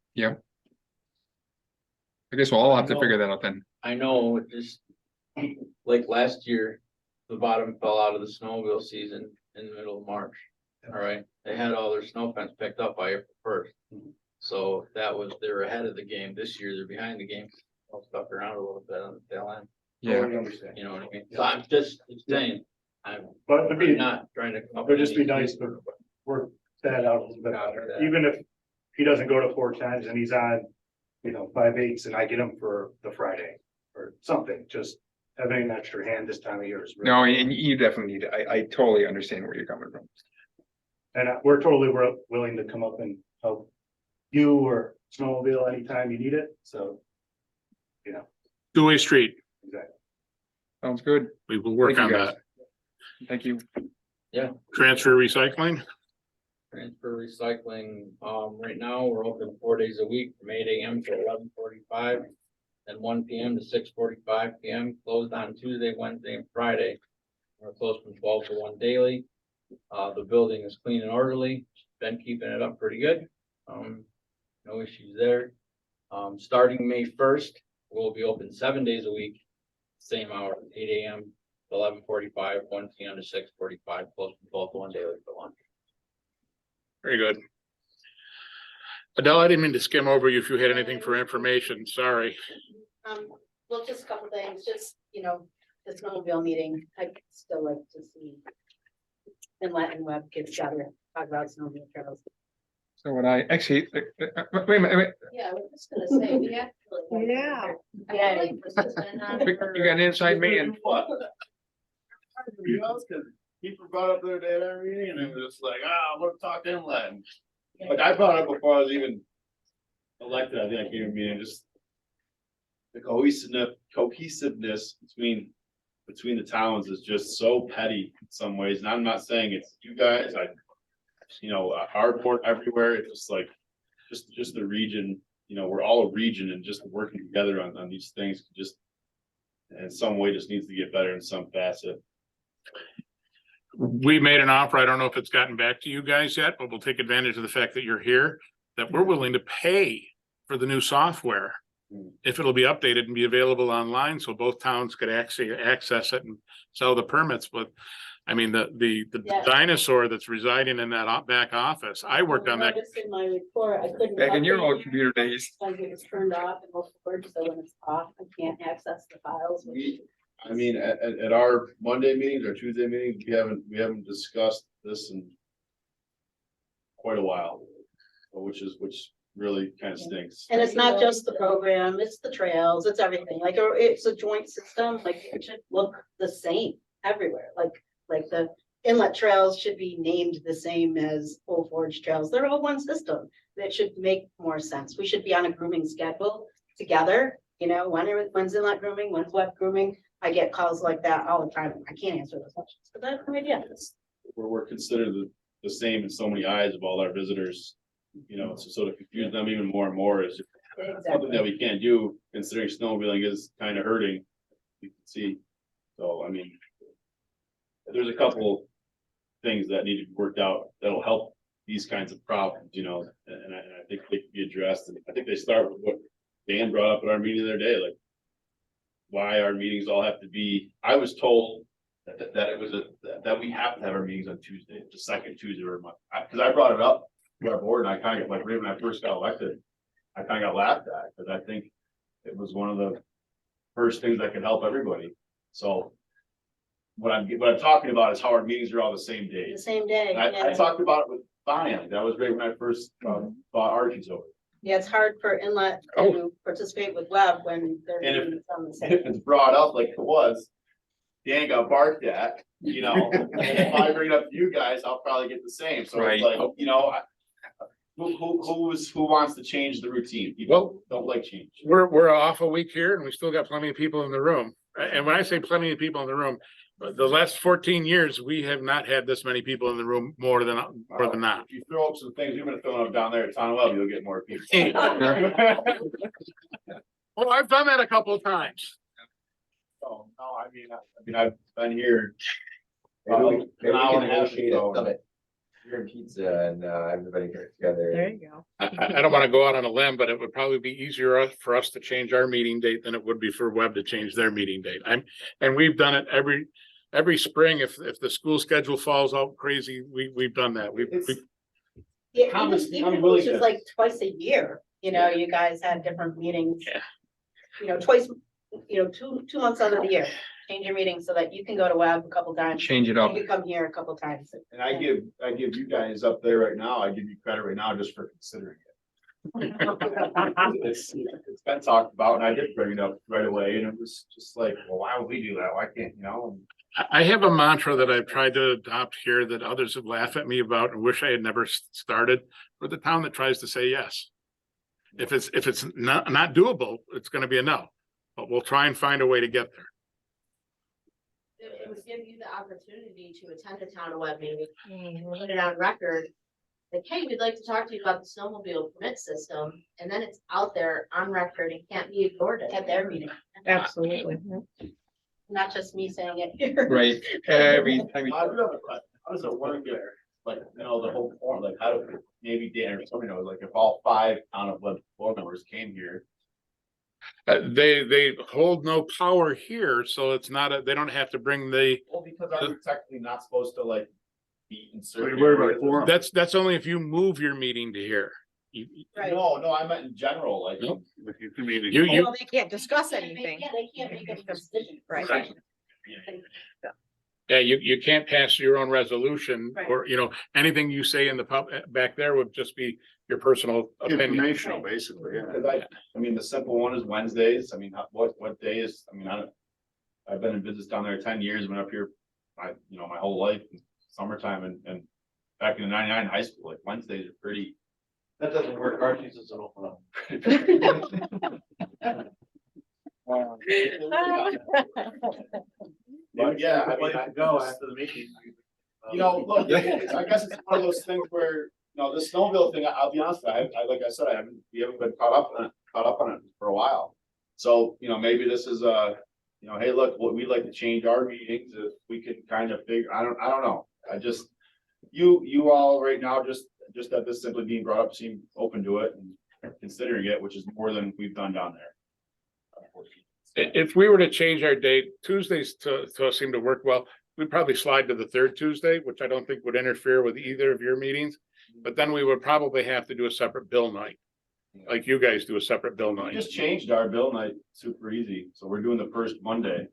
S11: I guess we'll all have to figure that out then.
S3: I know, it just, like last year, the bottom fell out of the snowmobile season in the middle of March. All right, they had all their snow fence picked up by April 1st. So that was, they were ahead of the game. This year, they're behind the game. I'll stuck around a little bit on the tail end,
S11: Yeah,
S13: Totally understand.
S3: you know what I mean? So I'm just saying, I'm
S13: But it'd be,
S3: not trying to. come up
S13: it'd just be
S3: with any-
S13: nice to work that out a little bit better,
S3: Yeah.
S13: even if he doesn't go to 410s and he's on, 5/8s and I get him for the Friday or something, just having an extra hand this time of year is.
S11: No,
S13: really-
S11: and you definitely need, I totally understand where you're coming from.
S13: And we're totally willing to come up and help you or snowmobile anytime you need it, so.
S2: Two-way street.
S13: Exactly.
S11: Sounds good.
S2: We will work
S11: Thank
S2: on
S11: you, guys.
S2: that.
S11: Thank you.
S2: Transfer recycling.
S3: Transfer recycling, right now, we're open 4 days a week from 8 AM to 11:45. And 1 PM to 6:45 PM, closed on Tuesday, Wednesday, and Friday. We're closed from 12 to 1 daily. The building is clean and orderly, been keeping it up pretty good. No issues there. Starting May 1st, we'll be open 7 days a week, same hour, 8 AM to 11:45, 1 PM to 6:45, closed from 12 to 1 daily for lunch.
S2: Very good. Adele, I didn't mean to skim over you if you had anything for information. Sorry.
S6: Well, just a couple things, just, the snowmobile meeting, I'd still like to see Inlet and Web get together, talk about snowmobile trails.
S11: So what I actually, wait a minute,
S7: Yeah, I was just gonna say, we actually.
S9: Yeah.
S7: I feel like this has been on
S11: wait,
S7: for-
S11: you got an inside man.
S1: What? You know, cause he brought up the other day at our meeting and it was just like, I want to talk to Inlet. Like I brought it up before I was even elected, I think I came to meeting, just the cohesiveness between the towns is just so petty in some ways. And I'm not saying it's you guys, our port everywhere, it's just like, just the region, we're all a region and just working together on these things just in some way just needs to get better in some facet.
S2: We made an offer. I don't know if it's gotten back to you guys yet, but we'll take advantage of the fact that you're here, that we're willing to pay for the new software. If it'll be updated and be available online, so both towns could actually access it and sell the permits, but I mean, the
S6: Yeah.
S2: dinosaur that's residing in that back office, I worked on that.
S6: Noticed in my report, I couldn't.
S11: Back in your
S6: update
S11: old
S6: it
S11: computer days.
S6: Because it was turned off in most words, so when it's off, I can't access the files.
S1: I mean, at our Monday meetings or Tuesday meetings, we haven't discussed this in quite a while, which really kind of stinks.
S6: And it's not just the program, it's the trails, it's everything, like, it's a joint system, like, it should look the same everywhere, like the inlet trails should be named the same as Old Forge trails, they're all one system. That should make more sense, we should be on a grooming schedule together, when's inlet grooming, when's web grooming. I get calls like that all the time, I can't answer those questions, but that's no idea.
S1: We're considered the same in so many eyes of all our visitors, so sort of confuse them even more and more is something that we can't do, considering snowmobiling is kind of hurting. You can see, so I mean, there's a couple things that need to be worked out that'll help these kinds of problems, and I think they can be addressed, and I think they start with what Dan brought up at our meeting the other day, like why our meetings all have to be, I was told that we have to have our meetings on Tuesday, the second Tuesday of every month, because I brought it up to our board, and I kind of, like, right when I first got elected, I kind of got laughed at, because I think it was one of the first things that could help everybody. So what I'm talking about is how our meetings are all the same
S6: The
S1: day.
S6: same day.
S1: I talked about it with Bonnie, that was right when I first bought Archie's over.
S6: Yeah, it's hard for Inlet to participate with Web when they're
S1: And if-
S6: meetings on the same.
S1: If it's brought up like it was, Dan got barked at, and if I bring it up to you guys, I'll probably get the same, so it's
S11: Right.
S1: like, who wants to change the routine? People don't like change.
S2: We're off a week here and we still got plenty of people in the room. And when I say plenty of people in the room, the last 14 years, we have not had this many people in the room more than that.
S1: If you throw up some things, you're gonna throw up down there at Town Web, you'll get more people.
S2: Well, I've done that a couple of times.
S1: So, no, I mean, I've been here.
S14: Maybe we
S1: an
S14: can
S1: hour and a half
S14: negotiate
S1: ago.
S14: a summit. Beer and pizza and everybody get together.
S9: There you go.
S2: I don't want to go out on a limb, but it would probably be easier for us to change our meeting date than it would be for Web to change their meeting date. And we've done it every spring. If the school schedule falls out crazy, we've done that.
S6: Yeah,
S1: Comments,
S6: even
S1: I'm
S6: if it
S1: willing
S6: was just
S1: to-
S6: like twice a year, you guys had different meetings.
S2: Yeah.
S6: Twice, 2 months out of the year, change your meeting so that you can go to Web a couple times.
S11: Change it
S6: You
S11: up.
S6: can come here a couple times.
S1: And I give you guys up there right now, I give you credit right now just for considering it. It's been talked about and I did bring it up right away and it was just like, well, why would we do that? Why can't, you know?
S2: I have a mantra that I've tried to adopt here that others have laughed at me about and wish I had never started. We're the town that tries to say yes. If it's not doable, it's gonna be a no, but we'll try and find a way to get there.
S7: It would give you the opportunity to attend a town web meeting, put it on record. Like, hey, we'd like to talk to you about the snowmobile permit system, and then it's out there on record and can't be ignored at their meeting.
S9: Absolutely.
S7: Not just me saying it here.
S11: Right,
S1: I do have a question. How does it work there? Like, you know, the whole form, like how do maybe Dan or somebody knows, like if all 5 town of web board members came here.
S2: They hold no power here, so it's not they don't have to bring
S1: Well, because are we technically not supposed to like be inserted?
S2: that's only if you move your meeting to here.
S7: Right.
S1: No, I meant in general, like.
S2: Nope.
S9: Well, they can't discuss anything.
S7: They can't make a decision.
S9: Right.
S2: Yeah, you can't pass your own resolution
S7: Right.
S2: or, anything you say in the back there would just be your personal opinion.
S12: Informational, basically, yeah.
S1: Cause I mean, the simple one is Wednesdays. I mean, what day is, I mean, I've been in business down there 10 years, been up here, my whole life, summertime and back in the 99 high school, like Wednesdays are pretty.
S10: That doesn't work. Archie's doesn't open up.
S1: But yeah, I mean,
S10: Go after the meeting.
S1: look, I guess it's one of those things where, the snowmobile thing, I'll be honest, like I said, we haven't been caught up on it for a while. So, maybe this is hey, look, what we'd like to change our meetings if we could kind of figure, I don't know. I just, you all right now, just that this simply being brought up seem open to it and considering it, which is more than we've done down there.
S2: If we were to change our date, Tuesdays to us seem to work well. We'd probably slide to the 3rd Tuesday, which I don't think would interfere with either of your meetings. But then we would probably have to do a separate bill night. Like you guys do a separate bill
S1: We
S2: night.
S1: just changed our bill night super easy. So we're doing the first Monday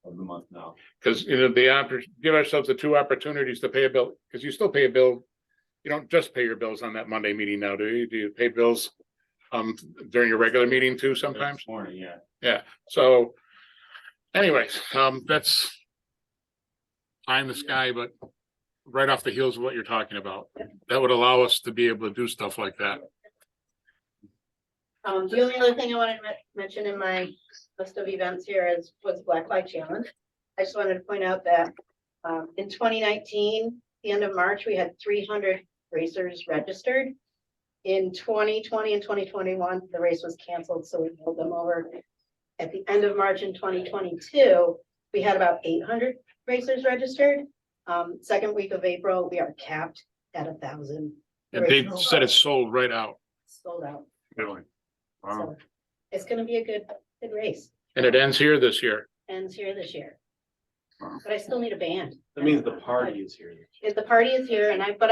S1: of the month now.
S2: Cause give ourselves the 2 opportunities to pay a bill, cause you still pay a bill. You don't just pay your bills on that Monday meeting now, do you? Do you pay bills during your regular meeting too sometimes?
S1: This morning, yeah.
S2: Yeah, so anyways, that's pie in the sky, but right off the heels of what you're talking about. That would allow us to be able to do stuff like that.
S6: The only other thing I wanted to mention in my list of events here was Black Flag Challenge. I just wanted to point out that in 2019, the end of March, we had 300 racers registered. In 2020 and 2021, the race was canceled, so we pulled them over. At the end of March in 2022, we had about 800 racers registered. Second week of April, we are capped at 1,000.
S2: And they said it's sold right out.
S6: Sold out.
S12: Really?
S6: So it's gonna be a good race.
S2: And it ends here this year.
S6: Ends here this year.
S12: Wow.
S6: But I still need a band.
S10: That means the party is here.
S6: If the party is here and I still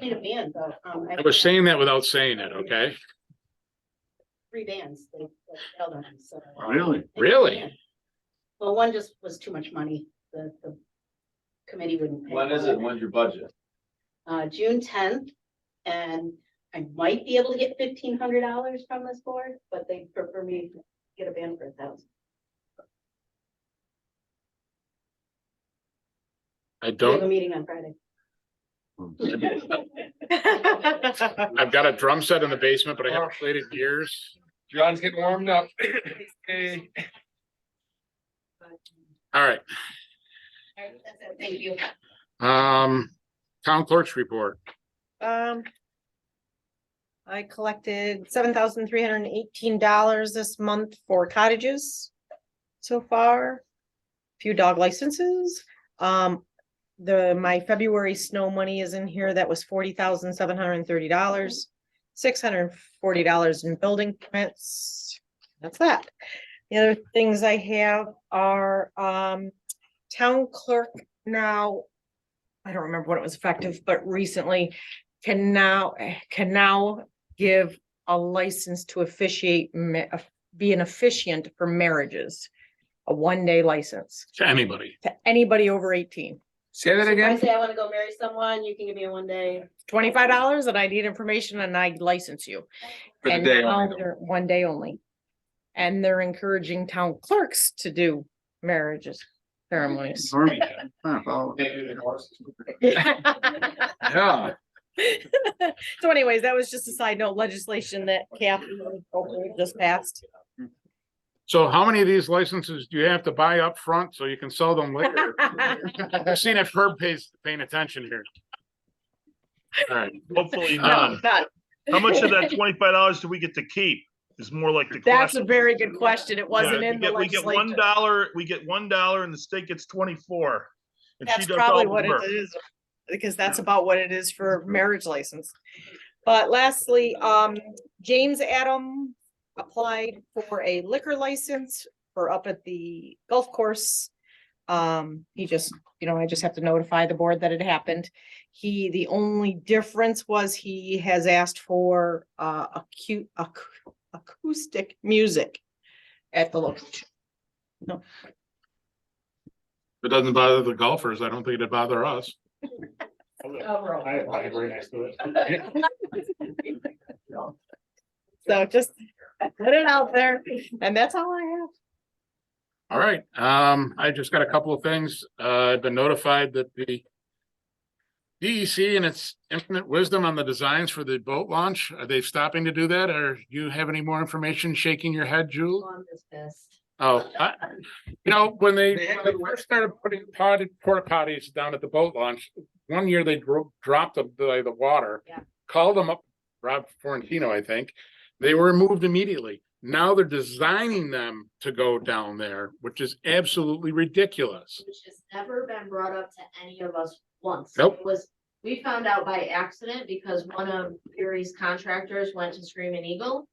S6: need a band, though.
S2: I was saying that without saying it, okay?
S6: 3 bands. They held on, so.
S12: Really?
S2: Really?
S6: Well, one just was too much money. The committee wouldn't pay.
S1: When is
S6: for
S1: it? When's your budget?
S6: June 10th, and I might be able to get $1,500 from this board, but they prefer me to get a band for 1,000.
S2: I
S6: We have a
S2: don't,
S6: meeting on Friday.
S2: I've got a drum set in the basement, but I haven't played it in years.
S11: John's getting warmed up. Hey.
S2: All right,
S6: All right, that's it. Thank you.
S2: town clerk's report.
S9: I collected $7,318 this month for cottages so far. Few dog licenses. My February snow money is in here. That was $40,730. $640 in building permits. That's that. The other things I have are, town clerk now, I don't remember when it was effective, but recently can now give a license to officiate, be an officiant for marriages, a 1-day license
S2: To anybody.
S9: to anybody over 18.
S11: Say that
S6: So if I
S11: again?
S6: say I wanna go marry someone, you can give me a 1-day.
S9: $25 and I need information and I license you.
S11: For the
S9: And
S11: day
S9: now
S11: only, though.
S9: they're 1 day only. And they're encouraging town clerks to do marriages ceremonies.
S12: Normally, huh, well,
S11: Yeah,
S9: So anyways, that was just a side note legislation that Kathy just passed.
S2: So how many of these licenses do you have to buy up front so you can sell them later? I've seen if Herb paying attention here. All right.
S4: Hopefully
S9: No,
S4: none.
S9: not.
S4: How much of that $25 do we get to keep? Is more like the
S9: That's
S4: question.
S9: a very good question. It
S4: Yeah,
S9: wasn't in the
S4: we get
S9: legislation.
S4: $1, we get $1 and the state gets 24. And she
S9: That's
S4: does
S9: probably
S4: all
S9: what
S4: the
S9: it
S4: work.
S9: is, because that's about what it is for marriage license. But lastly, James Adam applied for a liquor license for up at the golf course. He just, I just have to notify the board that it happened. The only difference was he has asked for acoustic music at the location. No,
S2: If it doesn't bother the golfers, I don't think it'd bother us.
S13: I agree next to it.
S9: so just put it out there, and that's all I have.
S2: All right, I just got a couple of things. I've been notified that the DEC and its infinite wisdom on the designs for the boat launch, are they stopping to do that? Or do you have any more information shaking your head, Jewel?
S7: I'm just pissed.
S2: Oh, when they first started putting porta potties down at the boat launch, one year they dropped them by the water.
S7: Yeah.
S2: Called them up, Rob Florentino, I think. They were removed immediately. Now they're designing them to go down there, which is absolutely ridiculous.
S7: Which has never been brought up to any of us once.
S2: Nope.
S7: We found out by accident because one of Fury's contractors went to Screaming Eagle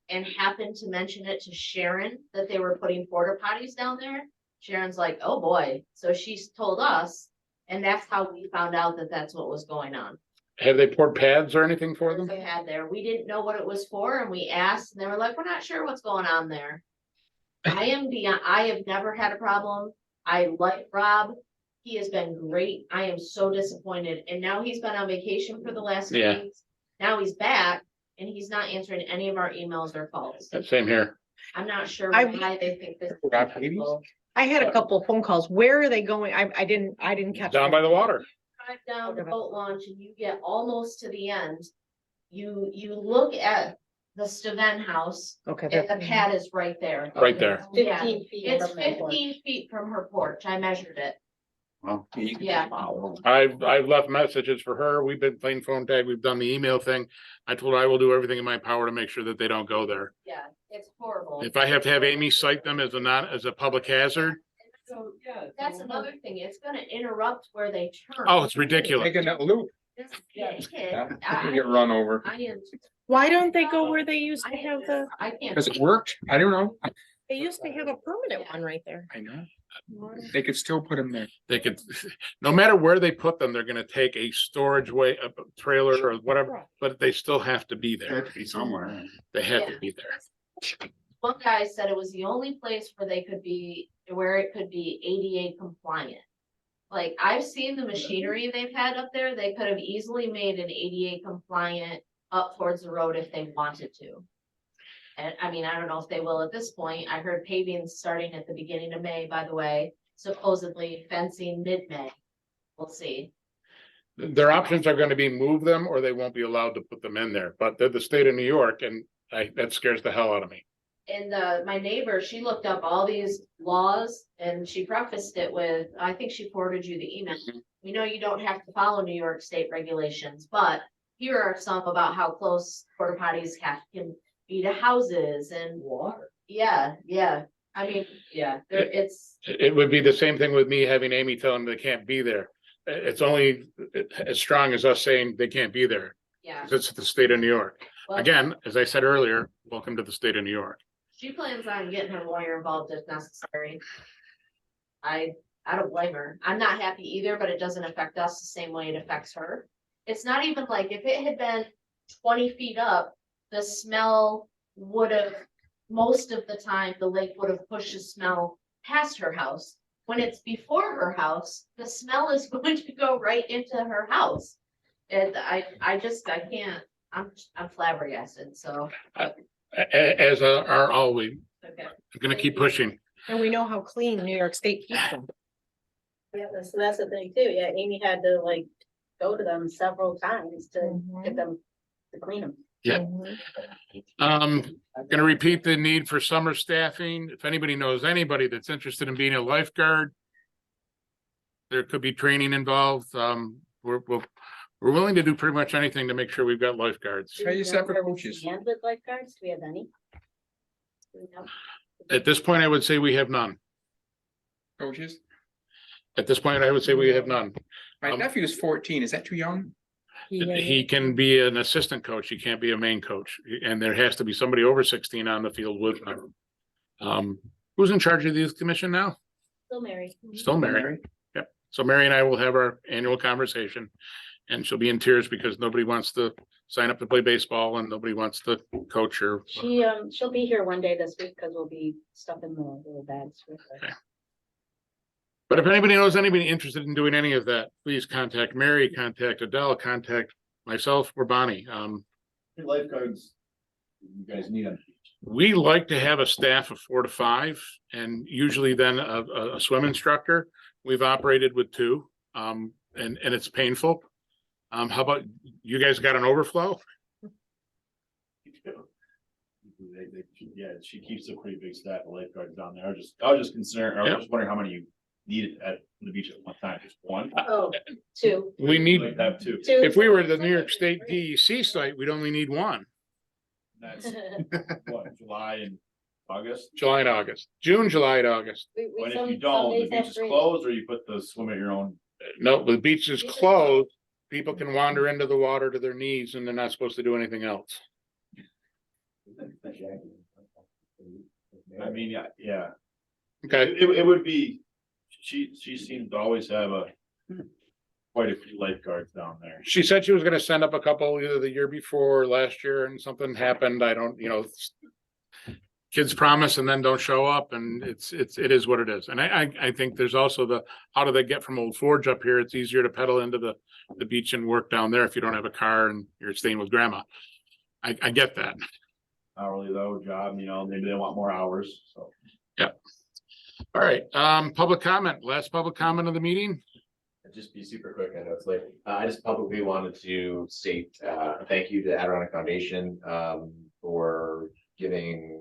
S7: and happened to mention it to Sharon that they were putting porta potties down there. Sharon's like, oh boy. So she's told us, and that's how we found out that that's what was going on.
S2: Have they poured pads or anything for them?
S7: They had there. We didn't know what it was for, and we asked, and they were like, we're not sure what's going on there. I have never had a problem. I like Rob. He has been great. I am so disappointed. And now he's been on vacation for the last few
S2: Yeah.
S7: weeks. Now he's back and he's not answering any of our emails or calls.
S2: Same here.
S7: I'm not sure
S9: I-
S7: why they think this.
S2: Rob
S9: I had a couple of phone calls. Where are they going? I didn't catch.
S2: Down by the water.
S7: Drive down the boat launch and you get almost to the end. You look at the Steven house
S9: Okay.
S7: and the pad is right there.
S2: Right there.
S7: Yeah,
S6: 15 feet
S7: it's
S6: from that porch.
S7: 15 feet from her porch. I measured it.
S12: well,
S7: Yeah.
S2: I've left messages for her. We've been playing phone tag. We've done the email thing. I told her I will do everything in my power to make sure that they don't go there.
S7: Yeah, it's horrible.
S2: If I have to have Amy cite them as a public hazard,
S7: So, that's another thing. It's gonna interrupt where they turn.
S2: oh, it's ridiculous.
S11: making that loop,
S7: Yeah,
S11: you get run over.
S7: I am.
S9: Why don't they go where they used to have
S7: I can't.
S11: Because it worked, I don't know,
S9: they used to have a permanent one right there.
S11: I know. They could still put them there.
S2: They could, no matter where they put them, they're gonna take a storage way, a trailer or whatever, but they still have to be
S12: it
S2: there.
S12: had to be somewhere.
S2: They have to be there.
S7: One guy said it was the only place where it could be ADA compliant. Like, I've seen the machinery they've had up there. They could have easily made an ADA compliant up towards the road if they wanted to. And I mean, I don't know if they will at this point. I heard paving starting at the beginning of May, by the way, supposedly fencing mid-May. We'll see.
S2: Their options are gonna be move them or they won't be allowed to put them in there, but they're the state of New York and that scares the hell out of me.
S7: And my neighbor, she looked up all these laws and she prefaced it with, I think she forwarded you the email. We know you don't have to follow New York state regulations, but here are some about how close porta potties can be to houses and water. Yeah. I mean, yeah,
S2: It would be the same thing with me having Amy tell them they can't be there. It's only as strong as us saying they can't be there.
S7: yeah.
S2: 'Cause it's the state of New York.
S7: Well,
S2: Again, as I said earlier, welcome to the state of New York.
S7: she plans on getting her lawyer involved if necessary. I don't blame her. I'm not happy either, but it doesn't affect us the same way it affects her. It's not even like if it had been 20 feet up, the smell would have, most of the time, the lake would have pushed the smell past her house. when it's before her house, the smell is going to go right into her house. And I can't, I'm flabbergasted, so,
S2: As are all we,
S7: okay.
S2: I'm gonna keep pushing.
S9: And we know how clean New York State keeps them.
S6: Yeah, so that's the thing too. Yeah, Amy had to like go to them several times to get them to clean them.
S2: Yeah.
S9: Mhm.
S2: Gonna repeat the need for summer staffing. If anybody knows anybody that's interested in being a lifeguard, there could be training involved. We're willing to do pretty much anything to make sure we've got lifeguards.
S9: Do
S11: Pay
S9: we
S11: your
S9: know
S11: separate
S9: where we
S11: coaches.
S9: stand with lifeguards? Do we have any?
S6: Do we know?
S2: At this point, I would say we have none.
S11: Coaches?
S2: At this point, I would say we have none.
S11: My nephew's 14. Is that too young?
S2: He can be an assistant coach. He can't be a main coach. And there has to be somebody over 16 on the field with him. Who's in charge of the youth commission now?
S6: Still married.
S2: Still Mary. Yep. So Mary and I will have our annual conversation. And she'll be in tears because nobody wants to sign up to play baseball and nobody wants to coach her.
S6: She'll be here one day this week because we'll be stuffing the little bags with her.
S2: Okay. But if anybody knows anybody interested in doing any of that, please contact Mary, contact Adele, contact myself or Bonnie.
S12: Lifeguards, you guys need them.
S2: We like to have a staff of 4 to 5 and usually then a swim instructor. We've operated with 2, and it's painful. How about you guys got an overflow?
S1: Yeah, she keeps a pretty big staff of lifeguards down there. I was just concerned, I was
S2: Yeah.
S1: just wondering how many you needed at the beach at one time, just one?
S6: Oh, 2.
S2: We need,
S1: Like that too.
S2: if we were the New York State DEC site, we'd only need 1,
S1: That's what, July and August?
S2: July and August, June, July and August.
S1: But if you don't, the beach is closed or you put the swim at your own.
S2: No, the beach is closed. People can wander into the water to their knees and they're not supposed to do anything else.
S1: I mean, yeah.
S2: Okay,
S1: It would be, she seems to always have quite a few lifeguards down there.
S2: she said she was gonna send up a couple either the year before or last year and something happened. I don't, kids promise and then don't show up and it is what it is. And I think there's also how do they get from Old Forge up here? It's easier to pedal into the beach and work down there if you don't have a car and you're staying with grandma. I get that.
S1: Hourly though, job, maybe they want more hours, so.
S2: Yeah. All right, public comment, last public comment of the meeting.
S14: Just be super quick, I know it's late. I just publicly wanted to state, thank you to Adirondack Foundation, for giving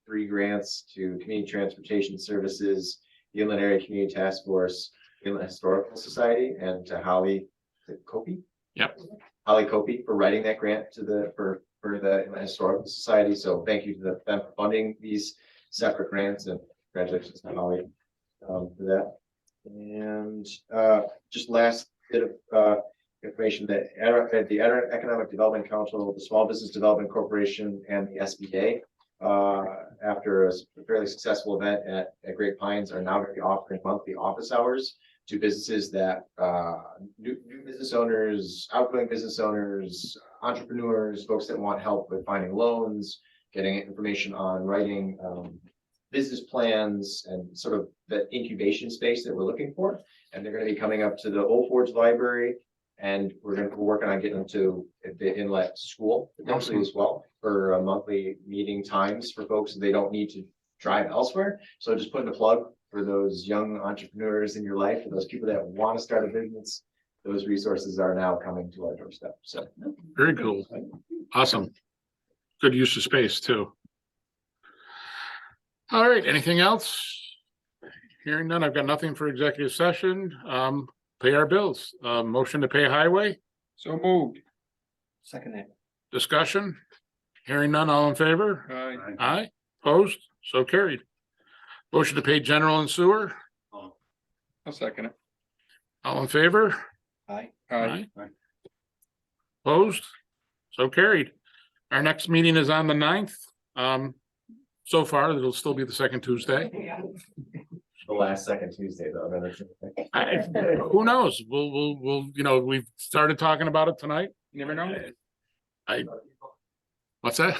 S14: 3 grants to Community Transportation Services, the Inlet Area Community Task Force, Inlet Historical Society, and to Holly Copey.
S2: Yep.
S14: Holly Copey for writing that grant for the Inlet Historical Society. So thank you to them for funding these separate grants, and congratulations to Holly for that. And just last bit of information that the Economic Development Council, the Small Business Development Corporation, and the SBA, after a fairly successful event at Great Pines, are now going to be offering monthly office hours to businesses that new business owners, outgoing business owners, entrepreneurs, folks that want help with finding loans, getting information on writing business plans, and sort of the incubation space that we're looking for. And they're going to be coming up to the Old Forge Library, and we're working on getting them to the Inlet School potentially as well for monthly meeting times for folks so they don't need to drive elsewhere. So just putting a plug for those young entrepreneurs in your life, for those people that want to start a business. Those resources are now coming to our doorstep. So
S2: Very cool. Awesome. Good use of space too. All right, anything else? Hearing none, I've got nothing for executive session. Pay our bills. Motion to pay highway,
S11: So moved.
S15: Second that.
S2: discussion. Hearing none, all in favor?
S11: Aye.
S2: Aye, opposed, so carried. Motion to pay general and sewer,
S11: I'll second it.
S2: all in favor?
S15: Aye.
S11: Aye.
S2: Opposed, so carried. Our next meeting is on the 9th. So far, it'll still be the second Tuesday.
S14: the last second Tuesday though.
S2: Who knows? We'll, we've started talking about it tonight.
S11: You never know.
S2: What's that?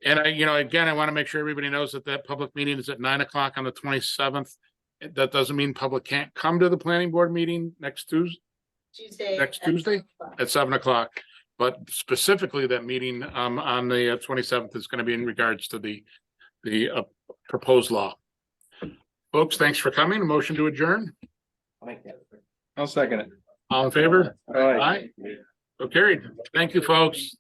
S2: And again, I want to make sure everybody knows that that public meeting is at 9 o'clock on the 27th. That doesn't mean public can't come to the planning board meeting next Tuesday
S6: Tuesday.
S2: at 7 o'clock. But specifically, that meeting on the 27th is going to be in regards to the proposed law. Folks, thanks for coming. Motion to adjourn.
S15: I'll make that.
S11: I'll second it.
S2: All in favor?
S11: All right.
S2: Aye. So carried. Thank you, folks.